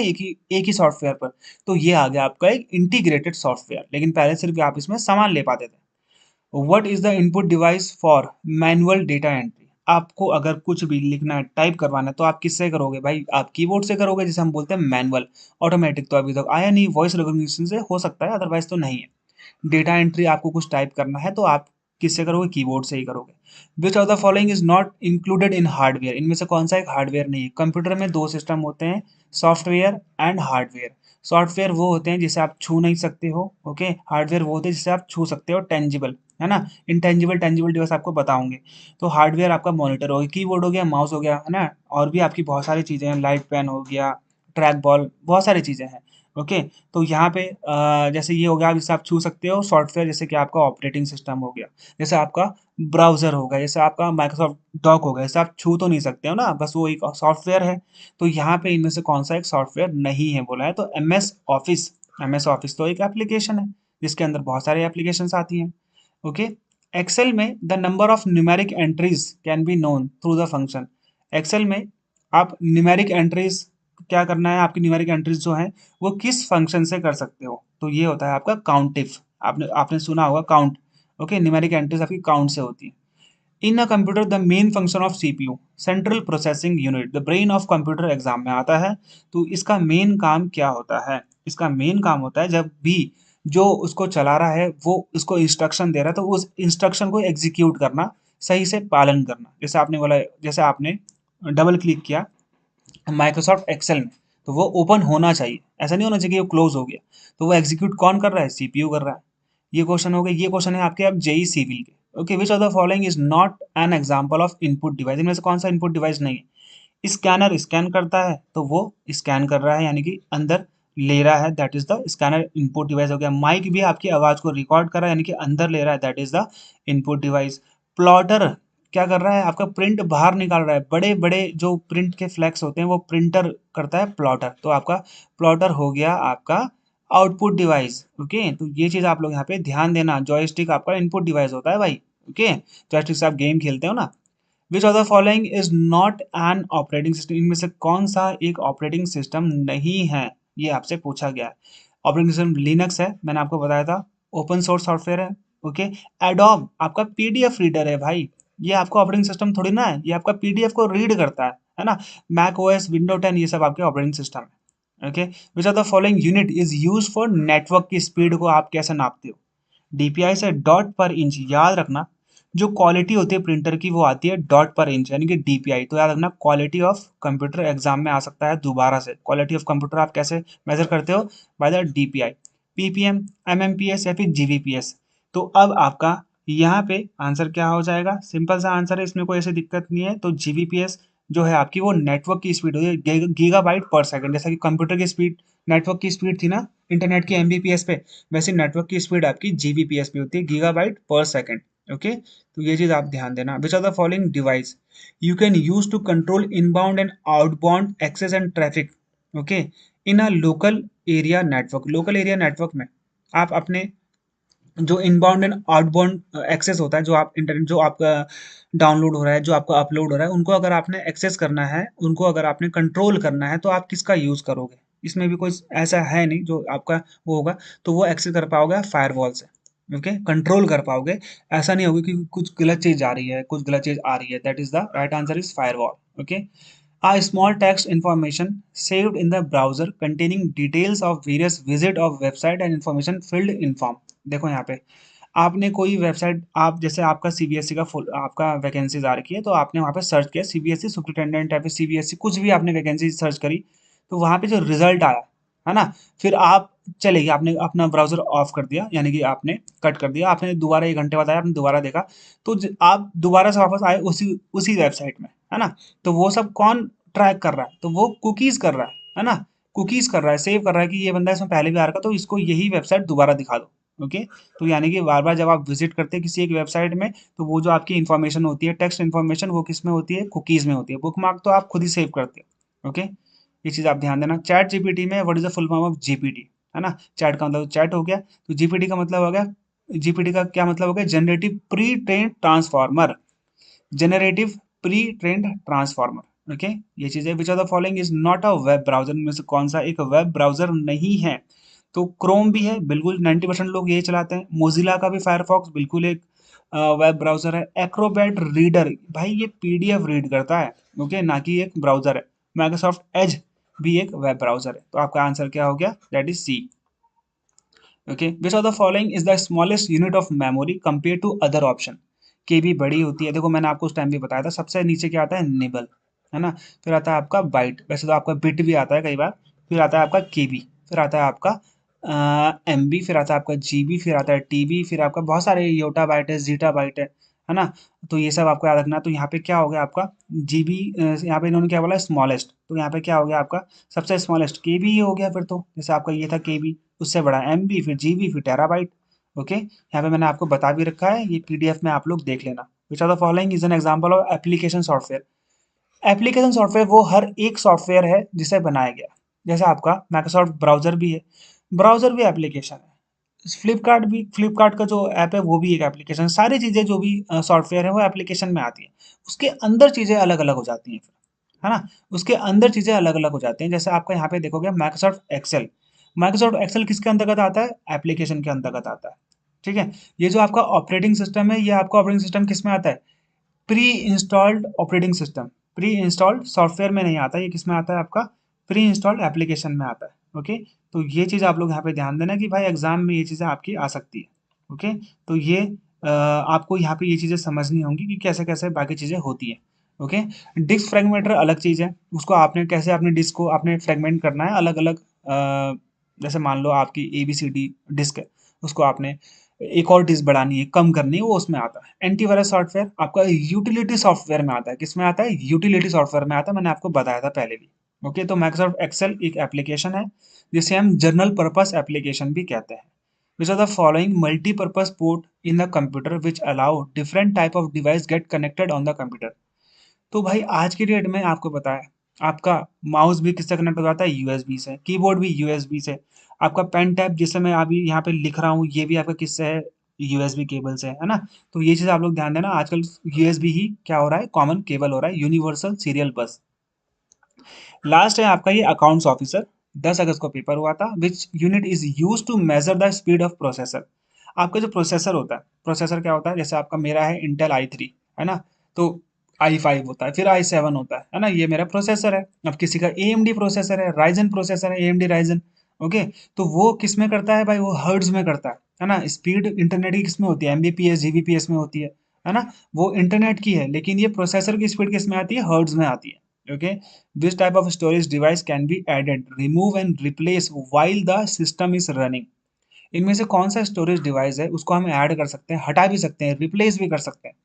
एक ही सॉफ्टवेयर पर। तो ये आ गया आपका एक इंटीग्रेटेड सॉफ्टवेयर, लेकिन पहले सिर्फ आप इसमें सामान ले पाते थे। What is the input device for manual data entry, आपको अगर कुछ भी लिखना है, टाइप करवाना है, तो आप किससे करोगे भाई, आप कीबोर्ड से करोगे, जिसे हम बोलते हैं मैनुअल। ऑटोमेटिक तो अभी तक आया नहीं, वॉइस रिकॉग्निशन से हो सकता है, अदरवाइज तो नहीं है। डेटा एंट्री आपको कुछ टाइप करना है तो आप किससे करोगे, कीबोर्ड से ही करोगे। विच of the following is not included in hardware, इनमें से कौन सा एक हार्डवेयर नहीं है। कंप्यूटर में दो सिस्टम होते हैं, सॉफ्टवेयर एंड हार्डवेयर। सॉफ्टवेयर वो होते हैं जिसे आप छू नहीं सकते हो, ओके, हार्डवेयर वो होते हैं जिसे आप छू सकते हो, टेंजिबल, है ना। इंटेंजिबल टेंजिबल डिवाइस आपको बताऊंगे। तो हार्डवेयर आपका मॉनिटर हो गया, कीबोर्ड हो गया, माउस हो गया, है ना, और भी आपकी बहुत सारी चीजें हैं, लाइट पेन हो गया, ट्रैक बॉल, बहुत सारी चीजें हैं। ओके, तो यहाँ पे जैसे ये हो गया, जिसे आप छू सकते हो, सॉफ्टवेयर जैसे कि आपका ऑपरेटिंग सिस्टम हो गया, जैसे आपका ब्राउजर होगा, जैसे आपका माइक्रोसॉफ्ट डॉक होगा, जैसे आप छू तो नहीं सकते हो ना, बस वो एक सॉफ्टवेयर है। तो यहाँ पे इनमें से कौन सा एक सॉफ्टवेयर नहीं है बोला है, तो एमएस ऑफिस। एमएस ऑफिस तो एक एप्लीकेशन है जिसके अंदर बहुत सारी एप्लीकेशन आती हैं। ओके, एक्सेल में the number of numeric entries can be known through the function. Excel में आप न्यूमेरिक एंट्रीज, क्या करना है, आपकी न्यूमेरिक एंट्रीज जो है वो किस फंक्शन से कर सकते हो, तो ये होता है आपका काउंटिफ। आपने आपने सुना होगा काउंट। ओके, न्यूमेरिक एंट्रीज आपकी काउंट से होती है। In a computer the main function of CPU, central processing unit, the brain of computer exam में आता है। तो इसका मेन काम क्या होता है, इसका मेन काम होता है जब भी जो उसको चला रहा है वो उसको इंस्ट्रक्शन दे रहा है, तो उस इंस्ट्रक्शन को एग्जीक्यूट करना, सही से पालन करना। जैसे आपने बोला, जैसे आपने डबल क्लिक किया माइक्रोसॉफ्ट एक्सेल में, तो वो ओपन होना चाहिए, ऐसा नहीं होना चाहिए कि वो क्लोज हो गया। तो वो एग्जीक्यूट कौन कर रहा है, सीपीयू कर रहा है। ये क्वेश्चन हो गया, ये क्वेश्चन है आपके अब जेई सिविल के। Okay, which of the following is not an example of input device, इनमें से कौन सा इनपुट डिवाइस नहीं है। स्कैनर स्कैन करता है तो वो स्कैन कर रहा है, यानी कि अंदर ले रहा है, that is the scanner, input device हो गया। माइक भी आपकी आवाज को रिकॉर्ड कर रहा है, यानी कि अंदर ले रहा है, that is the input device. Plotter क्या कर रहा है, आपका प्रिंट बाहर निकाल रहा है, बड़े बड़े जो प्रिंट के फ्लैक्स होते हैं वो प्रिंटर करता है, प्लॉटर, तो आपका प्लॉटर हो गया आपका आउटपुट डिवाइस। ओके, तो ये चीज आप लोग यहाँ पे ध्यान देना, जॉयस्टिक आपका इनपुट डिवाइस होता है भाई। ओके, जॉयस्टिक से आप गेम खेलते हो ना। विच of the following is not an operating system, इनमें से कौन सा एक ऑपरेटिंग सिस्टम नहीं है, ये आपसे पूछा गया है। ऑपरेटिंग सिस्टम लिनक्स है, मैंने आपको बताया था, ओपन सोर्स सॉफ्टवेयर है। ओके, एडोब आपका पीडीएफ रीडर है भाई, ये आपका ऑपरेटिंग सिस्टम थोड़ी ना है, ये आपका पीडीएफ को रीड करता है ना। मैक ओएस, विंडो 10, ये सब आपके ऑपरेटिंग सिस्टम है। Okay, which of the following unit is use for network की स्पीड को आप कैसे नापते हो, डीपीआई से डॉट पर इंच, याद रखना। जो क्वालिटी होती है प्रिंटर की वो आती है डॉट पर इंच, यानी कि डीपीआई, तो याद रखना क्वालिटी ऑफ कंप्यूटर एग्जाम में आ सकता है दोबारा से। क्वालिटी ऑफ कंप्यूटर आप कैसे मेजर करते हो, बाय द डीपीआई, पीपीएम, एमएमपीएस या फिर जीबीपीएस। तो अब आपका यहाँ पे आंसर क्या हो जाएगा, सिंपल सा आंसर है, इसमें कोई ऐसी दिक्कत नहीं है। तो जीबीपीएस जो है आपकी वो नेटवर्क की स्पीड होती है, गीगाबाइट पर सेकंड, जैसा कि कंप्यूटर की स्पीड, नेटवर्क की स्पीड थी ना इंटरनेट की एमबीपीएस पे, वैसे नेटवर्क की स्पीड आपकी जीबीपीएस पे होती है, गीगाबाइट पर सेकंड। ओके, तो ये चीज आप ध्यान देना। Which are the following device you can use to control inbound and outbound access and traffic, okay, in a local area network. Local area network में आप अपने जो इनबाउंड एंड आउटबाउंड एक्सेस होता है, जो आप इंटरनेट जो आपका डाउनलोड हो रहा है, जो आपका अपलोड हो रहा है, उनको अगर आपने एक्सेस करना है, उनको अगर आपने कंट्रोल करना है, तो आप किसका यूज करोगे। इसमें भी कोई ऐसा है नहीं जो आपका वो होगा, तो वो एक्सेस कर पाओगे फायरवॉल से। ओके, कंट्रोल कर पाओगे, ऐसा नहीं होगा कि कुछ गलत चीज आ रही है, कुछ गलत चीज आ रही है, that is the right answer is firewall. Okay, a small text information saved in the browser containing details of various visit of website and information filled in form। देखो यहाँ पे आपने कोई वेबसाइट, आप जैसे आपका सीबीएसई का फुल आपका वैकेंसीज आ रखी है, तो आपने वहाँ पे सर्च किया सीबीएसई सुपरिटेंडेंट या फिर सीबीएसई कुछ भी आपने वैकेंसी सर्च करी, तो वहाँ पे जो रिजल्ट आया है ना? फिर आप चले गए, आपने अपना ब्राउज़र ऑफ कर दिया, यानी कि आपने कट कर दिया, आपने दोबारा 1 घंटे बाद आया, आपने दोबारा देखा, तो आप दोबारा से वापस आए उसी उसी वेबसाइट में, है ना? तो वो सब कौन ट्रैक कर रहा है? तो वो कुकीज़ कर रहा है ना? कुकीज़ कर रहा है, सेव कर रहा है कि ये बंदा इसमें पहले भी आ रखा, तो इसको यही वेबसाइट दोबारा दिखा दो, ओके? तो यानी कि बार-बार जब आप विज़िट करते हैं किसी एक वेबसाइट में, तो वो जो आपकी इन्फॉर्मेशन होती है, टेक्स्ट इन्फॉर्मेशन, वो किसमें होती है? कुकीज़ में होती है। बुकमार्क तो आप खुद ही सेव करते हो, ओके? ये चीज़ आप ध्यान देना। चैट जीपीटी में what is the full form of GPT, है ना? चैट का मतलब चैट हो गया, तो जीपीटी का मतलब हो गया, जीपीटी का क्या मतलब हो गया? Generative pre trained transformer, generative pre trained transformer, okay? ये चीज़ें which of the following is not a web browser, इनमें से कौन-सा एक वेब ब्राउज़र नहीं है? तो क्रोम भी है, बिल्कुल 90% लोग यही चलाते हैं। मोज़िला का भी फायरफॉक्स बिल्कुल एक वेब ब्राउज़र है। एक्रोबैट रीडर, भाई ये पीडीएफ रीड करता है, ओके? ना कि एक ब्राउज़र है। माइक्रोसॉफ्ट एज भी एक वेब ब्राउज़र है। तो आपका आंसर क्या हो गया? That is C, okay? Which of the following is the smallest unit of memory compared to other option? KB बड़ी होती है, देखो मैंने आपको उस टाइम भी बताया था, सबसे नीचे क्या आता है? निबल, है ना? फिर आता है आपका बाइट, वैसे तो आपका बिट भी आता है कई बार, फिर आता है आपका केबी, फिर आता है आपका एमबी, फिर आता है आपका जीबी, फिर आता है टीबी, फिर आपका बहुत सारे योटा बाइट है, जीटा बाइट है ना? तो ये सब आपको याद रखना है। तो यहाँ पे क्या हो गया आपका जीबी, यहाँ पे इन्होंने क्या बोला? स्मॉलेस्ट, तो यहाँ पे क्या हो गया आपका सबसे स्मॉलेस्ट? केबी ही हो गया फिर तो, जैसे आपका ये था केबी, उससे बड़ा एमबी, फिर जीबी, फिर टेराबाइट, ओके? यहाँ पे मैंने आपको बता भी रखा है, ये पीडीएफ में आप लोग देख लेना। Which are the following is an example of application software? Application software वो हर एक सॉफ्टवेयर है जिसे बनाया गया, जैसे आपका माइक्रोसॉफ्ट ब्राउज़र भी है, ब्राउज़र भी एप्लीकेशन है। फ्लिपकार्ट भी, फ्लिपकार्ट का जो ऐप है वो भी एक एप्लीकेशन है। सारी चीज़ें जो भी सॉफ्टवेयर है वो एप्लीकेशन में आती हैं। उसके अंदर चीज़ें अलग-अलग हो जाती हैं फिर, है ना? उसके अंदर चीज़ें अलग-अलग हो जाती हैं। जैसे आपका यहाँ पे देखोगे माइक्रोसॉफ्ट एक्सेल, माइक्रोसॉफ्ट एक्सेल किसके अंतर्गत आता है? एप्लीकेशन के अंतर्गत आता है, ठीक है? ये जो आपका ऑपरेटिंग सिस्टम है, ये आपका ऑपरेटिंग सिस्टम किसमें आता है? Pre installed operating system, pre installed software में नहीं आता, ये किसमें आता है? आपका प्री इंस्टॉल्ड एप्लीकेशन में आता है, ओके? तो ये चीज़ आप लोग यहाँ पे ध्यान देना कि भाई एग्जाम में ये चीज़ें आपकी आ सकती है, ओके? तो ये आपको यहाँ पे ये चीज़ें समझनी होंगी कि कैसे कैसे बाकी चीज़ें होती है, ओके? डिस्क फ्रेगमेंटर अलग चीज़ है, उसको आपने कैसे अपने डिस्क को आपने फ्रेगमेंट करना है अलग अलग, जैसे मान लो आपकी A B C D disk है, उसको आपने एक और डिस्क बढ़ानी है, कम करनी है, वो उसमें आता है। एंटीवायरस सॉफ्टवेयर आपका यूटिलिटी सॉफ्टवेयर में आता है, किसमें आता है? यूटिलिटी सॉफ्टवेयर में आता है, मैंने आपको बताया था पहले भी, ओके? तो माइक्रोसॉफ्ट एक्सेल एक एप्लीकेशन है जिसे हम जनरल पर्पस एप्लीकेशन भी कहते हैं। Which are the following multipurpose port in the computer which allow different type of device get connected on the computer? तो भाई आज की डेट में आपको पता है, आपका माउस भी किससे कनेक्ट हो जाता है? यूएसबी से, कीबोर्ड भी यूएसबी से, आपका पेन टैब जिससे मैं अभी यहाँ पे लिख रहा हूँ ये भी आपका किससे है? यूएसबी केबल से, है ना? तो ये चीज़ आप लोग ध्यान देना, आजकल यूएसबी ही क्या हो रहा है? कॉमन केबल हो रहा है, यूनिवर्सल सीरियल बस। लास्ट है आपका ये अकाउंट्स ऑफिसर, 10 अगस्त को पेपर हुआ था। Which unit is use to measure the speed of processor? आपका जो प्रोसेसर होता है, प्रोसेसर क्या होता है? जैसे आपका मेरा है इंटेल i3, है ना? तो i5 होता है, फिर i7 होता है ना? ये मेरा प्रोसेसर है। अब किसी का AMD प्रोसेसर है, राइजन प्रोसेसर है, AMD राइजन, ओके? तो वो किस में करता है भाई? वो हर्ट्ज में करता है ना? स्पीड इंटरनेट की किस में होती है? एमबीपीएस, जीबीपीएस में होती है ना? वो इंटरनेट की है, लेकिन ये प्रोसेसर की स्पीड किस में आती है? हर्ट्ज में आती है, okay? This type of storage device can be added, remove and replace while the system is running. इनमें से कौन सा स्टोरेज डिवाइस है उसको हम ऐड कर सकते हैं, हटा भी सकते हैं, रिप्लेस भी कर सकते हैं,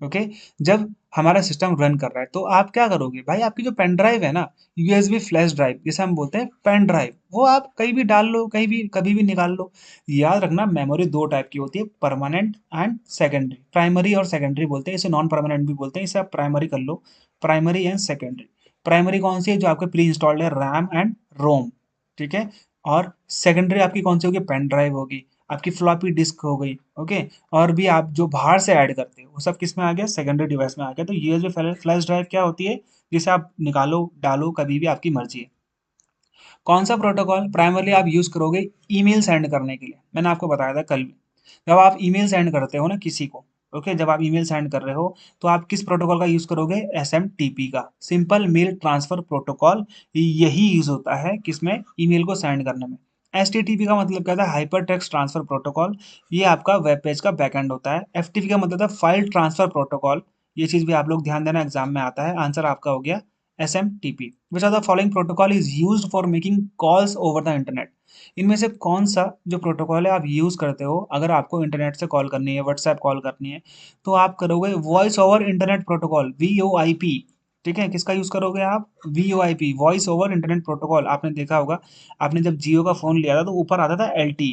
ओके? जब हमारा सिस्टम रन कर रहा है तो आप क्या करोगे भाई? आपकी जो पेन ड्राइव है ना, यूएसबी फ्लैश ड्राइव जिसे हम बोलते हैं पेन ड्राइव, वो आप कहीं भी डाल लो, कहीं भी कभी भी निकाल लो। याद रखना मेमोरी दो टाइप की होती है, परमानेंट एंड सेकेंडरी, प्राइमरी और सेकेंडरी बोलते हैं इसे, नॉन परमानेंट भी बोलते हैं इसे, आप प्राइमरी कर लो, प्राइमरी एंड सेकेंडरी। प्राइमरी कौन सी है? जो आपके प्री इंस्टॉल्ड है, रैम एंड रोम, ठीक है? और सेकेंडरी आपकी कौन सी होगी? पेन ड्राइव होगी, आपकी फ्लॉपी डिस्क हो गई, ओके? और भी आप जो बाहर से ऐड करते हो वो सब किस में आ गया? सेकेंडरी डिवाइस में आ गया। तो यूएसबी फ्लैश ड्राइव क्या होती है? जिसे आप निकालो डालो कभी भी, आपकी मर्जी है। कौन सा प्रोटोकॉल प्राइमरली आप यूज करोगे ईमेल सेंड करने के लिए? मैंने आपको बताया था कल भी, जब आप ईमेल सेंड करते हो ना किसी को, ओके? जब आप ईमेल सेंड कर रहे हो तो आप किस प्रोटोकॉल का यूज करोगे? एसएमटीपी का, सिंपल मेल ट्रांसफर प्रोटोकॉल। यही यूज होता है किसमें? ईमेल को सेंड करने में। एचटीटीपी का मतलब क्या था? Hyper text transfer protocol. ये आपका वेब पेज का बैकएंड होता है। एफटीपी का मतलब था फाइल ट्रांसफर प्रोटोकॉल। ये चीज भी आप लोग ध्यान देना, एग्जाम में आता है। आंसर आपका हो गया SMTP। Which are the following protocol is used for making calls over the internet. इनमें से कौन सा जो प्रोटोकॉल है आप यूज करते हो अगर आपको इंटरनेट से कॉल करनी है, व्हाट्सएप कॉल करनी है, तो आप करोगे voice over internet protocol, VoIP। ठीक है, किसका यूज करोगे आप? VoIP, voice over internet protocol. आपने देखा होगा, आपने जब जियो का फोन लिया था तो ऊपर आता था LTE,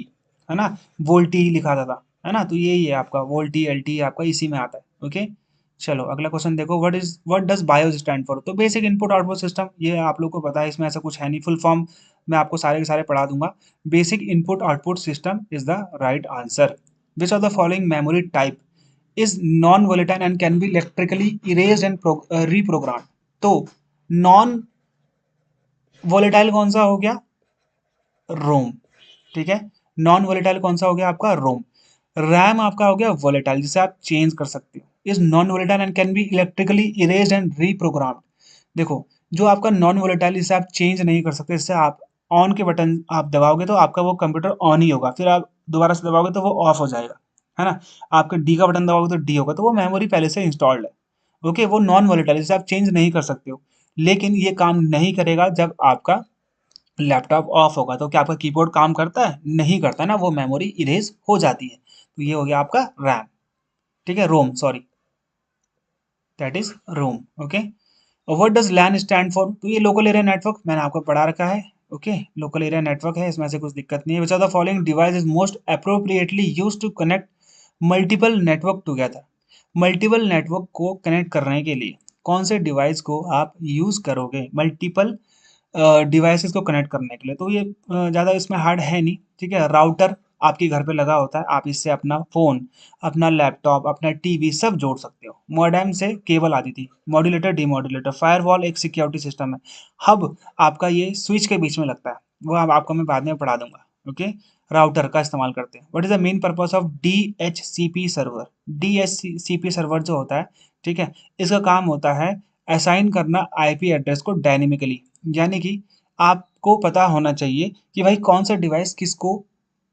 है ना, वोल्टी लिखा आता था, है ना, तो यही है आपका वोल्टी, LTE आपका इसी में आता है। ओके, चलो अगला क्वेश्चन देखो, what does BIOS stand for? तो बेसिक इनपुट आउटपुट सिस्टम, ये आप लोग को पता है, इसमें ऐसा कुछ है नहीं, फुल फॉर्म मैं आपको सारे के सारे पढ़ा दूंगा। Basic input output system is the right answer. Which of the following memory type is non volatile and can be electrically erased and reprogram? तो नॉन वोलेटाइल कौन सा हो गया? रोम। ठीक है, नॉन वोलेटाइल कौन सा हो गया आपका? रोम। रैम आपका हो गया वोलेटाइल, जिसे आप चेंज कर सकते हो। Is non volatile and can be electrically erased and reprogrammed. देखो, जो आपका नॉन वोलेटाइल, जिसे आप चेंज नहीं कर सकते, इससे आप ऑन के बटन आप दबाओगे तो आपका वो कंप्यूटर ऑन ही होगा, फिर आप दोबारा से दबाओगे तो वो ऑफ हो जाएगा, है ना। आपके डी का बटन दबाओगे तो डी होगा, तो वो मेमोरी पहले से इंस्टॉल्ड है। ओके, वो नॉन वोलेटाइल, जिसे आप चेंज नहीं कर सकते हो। लेकिन ये काम नहीं करेगा जब आपका लैपटॉप ऑफ होगा। तो क्या आपका कीबोर्ड काम करता है? नहीं करता ना, वो मेमोरी इरेज हो जाती है। तो ये हो गया आपका रैम। ठीक है, ROM, sorry, that is ROM. Okay, what does LAN stand for? तो ये लोकल एरिया नेटवर्क, मैंने आपको पढ़ा रखा है। ओके, लोकल एरिया नेटवर्क है, इसमें से कुछ दिक्कत नहीं है। Which are the following device is most appropriately use to connect multiple network together? Multiple network को कनेक्ट करने के लिए कौन से डिवाइस को आप यूज करोगे मल्टीपल डिवाइसेस को कनेक्ट करने के लिए? तो ये ज़्यादा इसमें हार्ड है नहीं। ठीक है, राउटर आपके घर पे लगा होता है, आप इससे अपना फ़ोन, अपना लैपटॉप, अपना टीवी सब जोड़ सकते हो। मॉडेम से केबल आती थी, मॉड्यूलेटर, डीमॉड्यूलेटर, फायरवॉल एक सिक्योरिटी सिस्टम है। हब आपका ये स्विच के बीच में लगता है, वो अब आपको मैं बाद में पढ़ा दूंगा। ओके, राउटर का इस्तेमाल करते हैं। What is the main purpose of DHCP server? DHCP server जो होता है, ठीक है, इसका काम होता है असाइन करना IP एड्रेस को डायनेमिकली। यानी कि आपको पता होना चाहिए कि भाई कौन सा डिवाइस किसको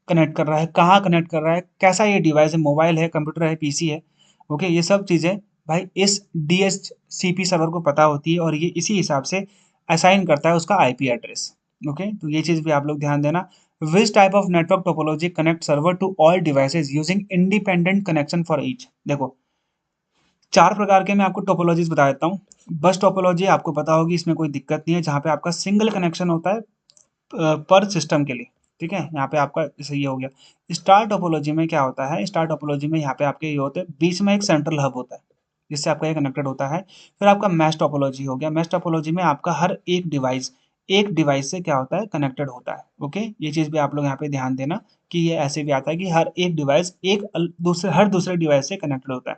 कनेक्ट कर रहा है, कहाँ कनेक्ट कर रहा है, कैसा ये डिवाइस है, मोबाइल है, कंप्यूटर है, PC है। ओके, ये सब चीज़ें भाई इस DHCP सर्वर को पता होती है, और ये इसी हिसाब से असाइन करता है उसका IP एड्रेस। ओके, तो ये चीज़ भी आप लोग ध्यान देना। Which type of network topology connect server to all devices using independent connection for each? देखो, चार प्रकार के मैं आपको टोपोलॉजीज बता देता हूँ। बस टोपोलॉजी आपको पता होगी, इसमें कोई दिक्कत नहीं है, जहाँ पे आपका सिंगल कनेक्शन होता है पर सिस्टम के लिए। ठीक है, यहाँ पे आपका जैसे ये हो गया। स्टार टोपोलॉजी में क्या होता है? स्टार टोपोलॉजी में यहाँ पे आपके ये होते हैं, बीच में एक सेंट्रल हब होता है जिससे आपका ये कनेक्टेड होता है। फिर आपका मैश टोपोलॉजी हो गया। मैश टोपोलॉजी में आपका हर एक डिवाइस से क्या होता है? कनेक्टेड होता है। ओके, ये चीज़ भी आप लोग यहाँ पे ध्यान देना कि ये ऐसे भी आता है कि हर एक डिवाइस हर दूसरे डिवाइस से कनेक्टेड होता है।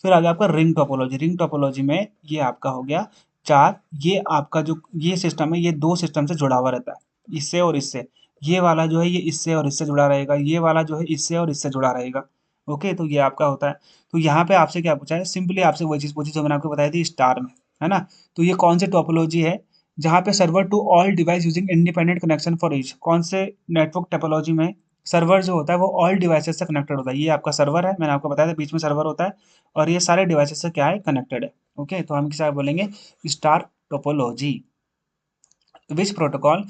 फिर आ गया आपका रिंग टोपोलॉजी। रिंग टोपोलॉजी में ये आपका हो गया चार। ये आपका जो ये सिस्टम है, ये दो सिस्टम से जुड़ा हुआ रहता है, इससे और इससे। ये वाला जो है ये इससे और इससे जुड़ा रहेगा, ये वाला जो है इससे और इससे जुड़ा रहेगा। ओके, तो ये आपका होता है। तो यहाँ पे आपसे क्या पूछा है? सिंपली आपसे वही चीज़ पूछी जो मैंने आपको बताई थी स्टार में, है ना। तो ये कौन सी टोपोलॉजी है जहाँ पे server to all device using independent connection for each? कौन से नेटवर्क टोपोलॉजी में सर्वर जो होता है वो ऑल डिवाइसेस से कनेक्टेड होता है? ये आपका सर्वर है, मैंने आपको बताया था बीच में सर्वर होता है, और ये सारे डिवाइसेस से क्या है? कनेक्टेड है। ओके, तो हम किसे बोलेंगे? Star topology. Which protocol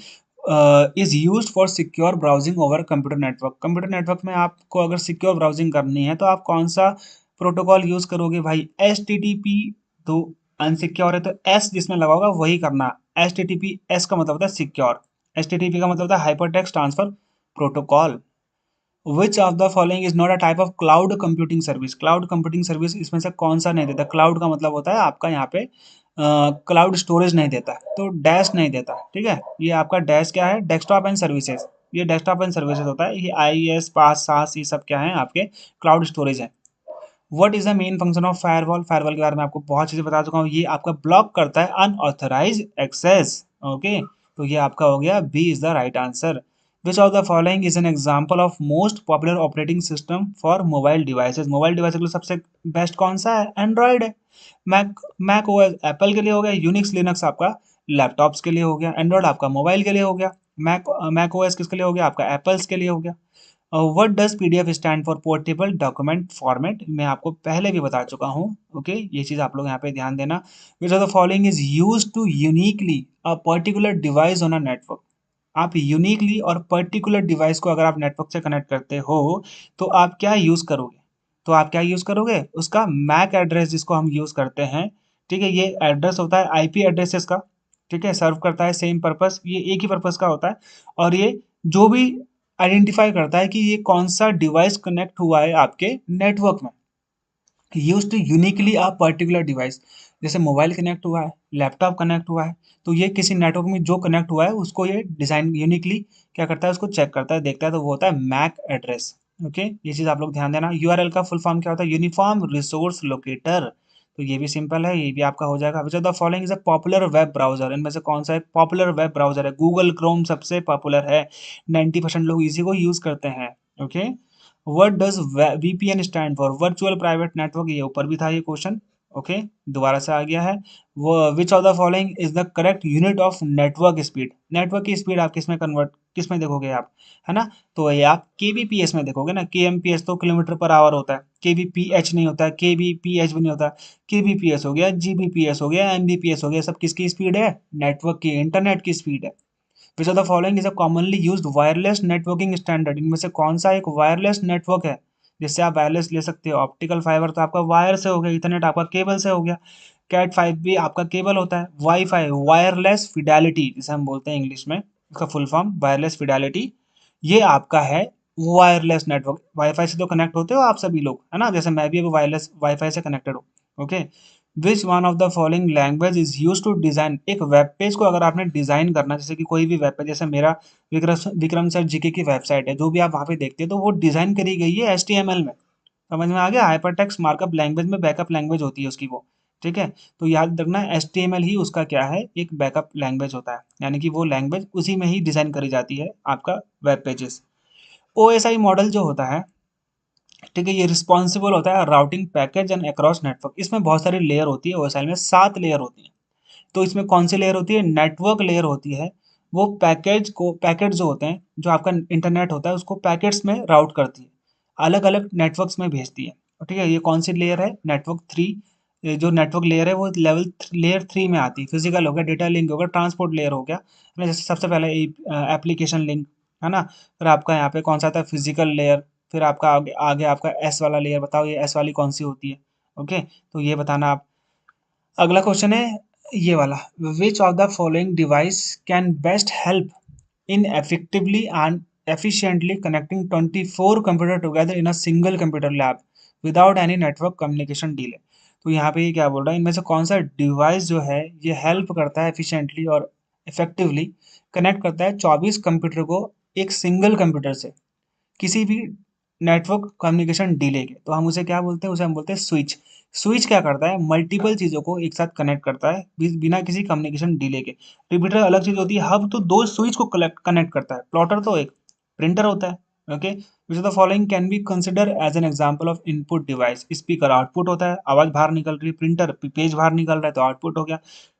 is used for secure browsing over computer network? Computer network में आपको अगर सिक्योर ब्राउजिंग करनी है तो आप कौन सा प्रोटोकॉल यूज करोगे भाई? HTTP तो अनसिक्योर है, तो एस जिसमें लगा होगा वही करना। HTTPS का मतलब होता है सिक्योर, HTTP का मतलब होता है hyper text transfer protocol. Which of the following is not a type of cloud computing service? Cloud computing service इसमें से कौन सा नहीं देता? क्लाउड का मतलब होता है आपका यहाँ पे क्लाउड स्टोरेज नहीं देता, तो डैश नहीं देता। ठीक है, ये आपका डैश क्या है? Desktop and services. ये डेस्कटॉप एंड सर्विसेज होता है। ये IIS पास सास ये सब क्या है? आपके क्लाउड स्टोरेज है। What is the main function of firewall? Firewall के बारे में आपको बहुत चीजें बता चुका हूँ। ये आपका ब्लॉक करता है अनऑथराइज एक्सेस। ओके, तो ये आपका हो गया B is the right answer. Which of the following is an example of most popular operating system for mobile devices? Mobile device के लिए सबसे बेस्ट कौन सा है? एंड्रॉइड है। मैक मैक ओएस एप्पल के लिए हो गया, यूनिक्स लिनक्स आपका लैपटॉप्स के लिए हो गया, एंड्रॉइड आपका मोबाइल के लिए हो गया, मैक मैक ओएस किसके लिए हो गया? आपका एप्पल्स के लिए हो गया। What does PDF stand for portable document format, मैं आपको पहले भी बता चुका हूँ। ओके, ये चीज़ आप लोग यहाँ पे ध्यान देना। Which of the following is use to uniquely a particular device on a network. आप यूनिकली और पर्टिकुलर डिवाइस को अगर आप नेटवर्क से कनेक्ट करते हो तो आप क्या यूज करोगे? तो आप क्या यूज करोगे? उसका मैक एड्रेस जिसको हम यूज करते हैं। ठीक है, ये एड्रेस होता है आईपी एड्रेसेस का। ठीक है, सर्व करता है सेम पर्पस, ये एक ही पर्पस का होता है। और ये जो भी आइडेंटिफाई करता है कि ये कौन सा डिवाइस कनेक्ट हुआ है आपके नेटवर्क में। Use to uniquely a particular device, जैसे मोबाइल कनेक्ट हुआ है, लैपटॉप कनेक्ट हुआ है, तो ये किसी नेटवर्क में जो कनेक्ट हुआ है उसको ये डिजाइन यूनिकली क्या करता है, उसको चेक करता है, देखता है, तो वो होता है मैक एड्रेस। ओके, ये चीज आप लोग ध्यान देना। यूआरएल का फुल फॉर्म क्या होता है? Uniform resource locator. तो ये भी सिंपल है, ये भी आपका हो जाएगा। विच of the following is a popular web browser, इनमें से कौन सा एक पॉपुलर वेब ब्राउजर है? गूगल क्रोम सबसे पॉपुलर है, 90% लोग इसी को यूज करते हैं। Okay, what does VPN stand for? Virtual private network, ये ऊपर भी था ये क्वेश्चन। ओके, दोबारा से आ गया है। वो विच of the following is the correct unit of network speed? Network की स्पीड आप किस में कन्वर्ट, किस में देखोगे आप, है ना? तो ये आप केबीपीएस में देखोगे ना। केएमपीएस तो किलोमीटर पर आवर होता है, केबीपीएच नहीं होता, केबीपीएच भी नहीं होता। केबीपीएस हो गया, जीबीपीएस हो गया, एमबीपीएस हो गया, सब किसकी स्पीड है? नेटवर्क की, इंटरनेट की स्पीड है। Which of the following is a commonly used wireless networking standard? इनमें से कौन सा एक वायरलेस नेटवर्क है जिससे आप वायरलेस ले सकते हो? ऑप्टिकल फाइबर तो आपका वायर से हो गया, इथरनेट आपका केबल से हो गया, कैट 5 भी आपका केबल होता है, वाईफाई वायरलेस फिडेलिटी जिसे हम बोलते हैं इंग्लिश में, इसका फुल फॉर्म वायरलेस फिडेलिटी, ये आपका है वायरलेस नेटवर्क। वाईफाई से तो कनेक्ट होते हो आप सभी लोग, है ना? जैसे मैं भी अभी वायरलेस वाईफाई से कनेक्टेड हूँ। Okay, which one of the following language is use to design? एक वेब पेज को अगर आपने डिजाइन करना, जैसे कि कोई भी वेब पेज, जैसे मेरा विक्रम सर जीके की वेबसाइट है, जो भी आप वहाँ पे देखते हैं तो वो डिजाइन करी गई है एचटीएमएल में। समझ में आ गया? हाइपरटेक्स्ट मार्कअप लैंग्वेज में बैकअप लैंग्वेज होती है उसकी वो। ठीक है, तो याद रखना एचटीएमएल ही उसका क्या है, एक बैकअप लैंग्वेज होता है, यानी कि वो लैंग्वेज उसी में ही डिजाइन करी जाती है आपका वेब पेजेस। ओएसआई मॉडल जो होता है, ठीक है, ये रिस्पॉन्सिबल होता है routing package and across network. इसमें बहुत सारी लेयर होती है, ओएसआई में 7 लेयर होती है। तो इसमें कौन सी लेयर होती है? नेटवर्क लेयर होती है। वो पैकेज को, पैकेट जो होते हैं, जो आपका इंटरनेट होता है उसको पैकेट्स में राउट करती है, अलग अलग नेटवर्क्स में भेजती है। ठीक है, ये कौन सी लेयर है? नेटवर्क 3। ये जो नेटवर्क लेयर है वो लेयर 3 में आती है। फिजिकल हो गया, डेटा लिंक हो गया, ट्रांसपोर्ट लेयर हो गया, है ना? जैसे सबसे पहले एप्लीकेशन लिंक, है ना? फिर आपका यहाँ पे कौन सा आता है? Physical layer. फिर आपका आगे आगे आपका एस वाला लेयर, बताओ ये एस वाली कौन सी होती है? ओके, तो ये बताना आप। अगला क्वेश्चन है ये वाला। विच of the following device can best help in effectively and efficiently connecting 24 computer together in a single computer lab without any network communication delay? तो यहाँ पे ये क्या बोल रहा है, इनमें से कौन सा डिवाइस जो है ये हेल्प करता है एफिशिएंटली और इफेक्टिवली कनेक्ट करता है 24 कंप्यूटर को एक सिंगल कंप्यूटर से किसी भी नेटवर्क कम्युनिकेशन डिले के? तो हम उसे क्या बोलते हैं? उसे हम बोलते हैं स्विच। स्विच क्या करता है? मल्टीपल चीज़ों को एक साथ कनेक्ट करता है बिना किसी कम्युनिकेशन डिले के। रिपीटर अलग चीज़ होती है, हब तो दो स्विच को कनेक्ट करता है, प्लॉटर तो एक प्रिंटर होता है। Okay, which of the following can be consider as an example of input device? Speaker output होता है, आवाज बाहर निकल रही है, प्रिंटर पेज बाहर निकल रहा है तो आउटपुट हो गया।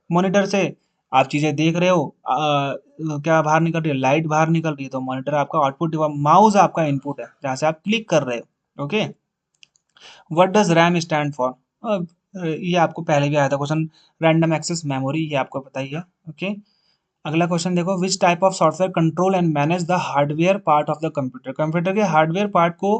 मॉनिटर से आप चीजें देख रहे हो, क्या बाहर निकल रही है? लाइट बाहर निकल रही है, तो मॉनिटर आपका आउटपुट, माउस आपका इनपुट है जहाँ से आप क्लिक कर रहे हो। Okay, what does RAM stand for? ये आपको पहले भी आया था क्वेश्चन, रैंडम एक्सेस मेमोरी, ये आपको पता ही है। ओके, अगला क्वेश्चन देखो। विच type of software control and manage the hardware part of the computer? Computer के हार्डवेयर पार्ट को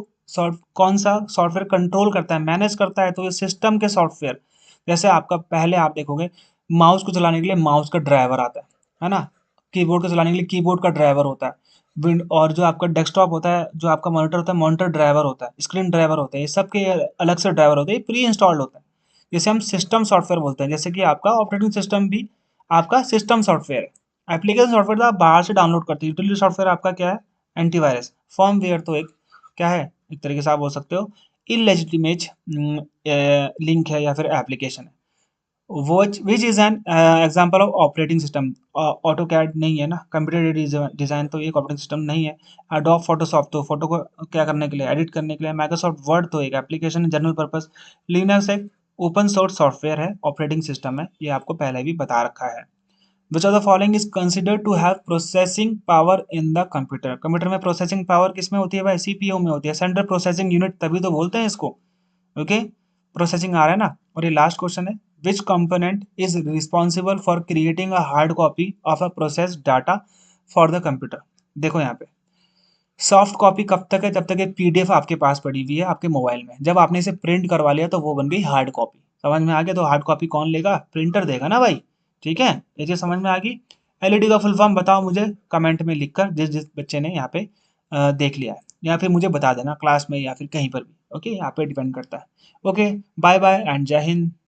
कौन सा सॉफ्टवेयर कंट्रोल करता है, मैनेज करता है? तो ये सिस्टम के सॉफ्टवेयर। जैसे आपका पहले आप देखोगे माउस को चलाने के लिए माउस का ड्राइवर आता है ना? कीबोर्ड को चलाने के लिए कीबोर्ड का ड्राइवर होता है। विंड और जो आपका डेस्कटॉप होता है, जो आपका मॉनिटर होता है, मॉनिटर ड्राइवर होता है, स्क्रीन ड्राइवर होता है, ये सब के अलग से ड्राइवर होते हैं, प्री इंस्टॉल्ड होता है, जिसे हम सिस्टम सॉफ्टवेयर बोलते हैं। जैसे कि आपका ऑपरेटिंग सिस्टम भी आपका सिस्टम सॉफ्टवेयर है। एप्लीकेशन सॉफ्टवेयर तो आप बाहर से डाउनलोड करते हो। यूटिलिटी सॉफ्टवेयर आपका क्या है? एंटीवायरस। फर्मवेयर तो एक क्या है, एक तरीके से आप बोल सकते हो इलेजिटिमेट लिंक है या फिर एप्लीकेशन है। Which is an example of operating system? AutoCAD नहीं है ना, कंप्यूटर डिजाइन तो एक ऑपरेटिंग सिस्टम नहीं है। अडोब फोटोशॉप तो फोटो को क्या करने के लिए, एडिट करने के लिए। माइक्रोसॉफ्ट वर्ड तो एक एप्लीकेशन है, जनरल पर्पस। लिनक्स एक ओपन सोर्स सॉफ्टवेयर है, ऑपरेटिंग सिस्टम है, ये आपको पहले भी बता रखा है। Which of the following is considered to have processing power in the computer. Computer में प्रोसेसिंग पावर किस में होती है भाई? सीपीयू में होती है, सेंट्रल प्रोसेसिंग यूनिट, तभी तो बोलते हैं इसको। ओके, प्रोसेसिंग आ रहा है ना। और ये लास्ट क्वेश्चन है, विच component is responsible for creating a hard copy of a process data for the computer. देखो यहाँ पे, सॉफ्ट कॉपी कब तक है? जब तक एक पीडीएफ आपके पास पड़ी हुई है आपके मोबाइल में। जब आपने इसे प्रिंट करवा लिया तो वो बन गई हार्ड कॉपी। समझ में आ गया? तो हार्ड कॉपी कौन लेगा? प्रिंटर देगा ना भाई। ठीक है, ये चीज समझ में आ गई। एलईडी का फुल फॉर्म बताओ मुझे कमेंट में लिखकर, जिस जिस बच्चे ने यहाँ पे देख लिया है, या फिर मुझे बता देना क्लास में या फिर कहीं पर भी। ओके, यहाँ पे डिपेंड करता है। ओके, बाय बाय एंड जय हिंद।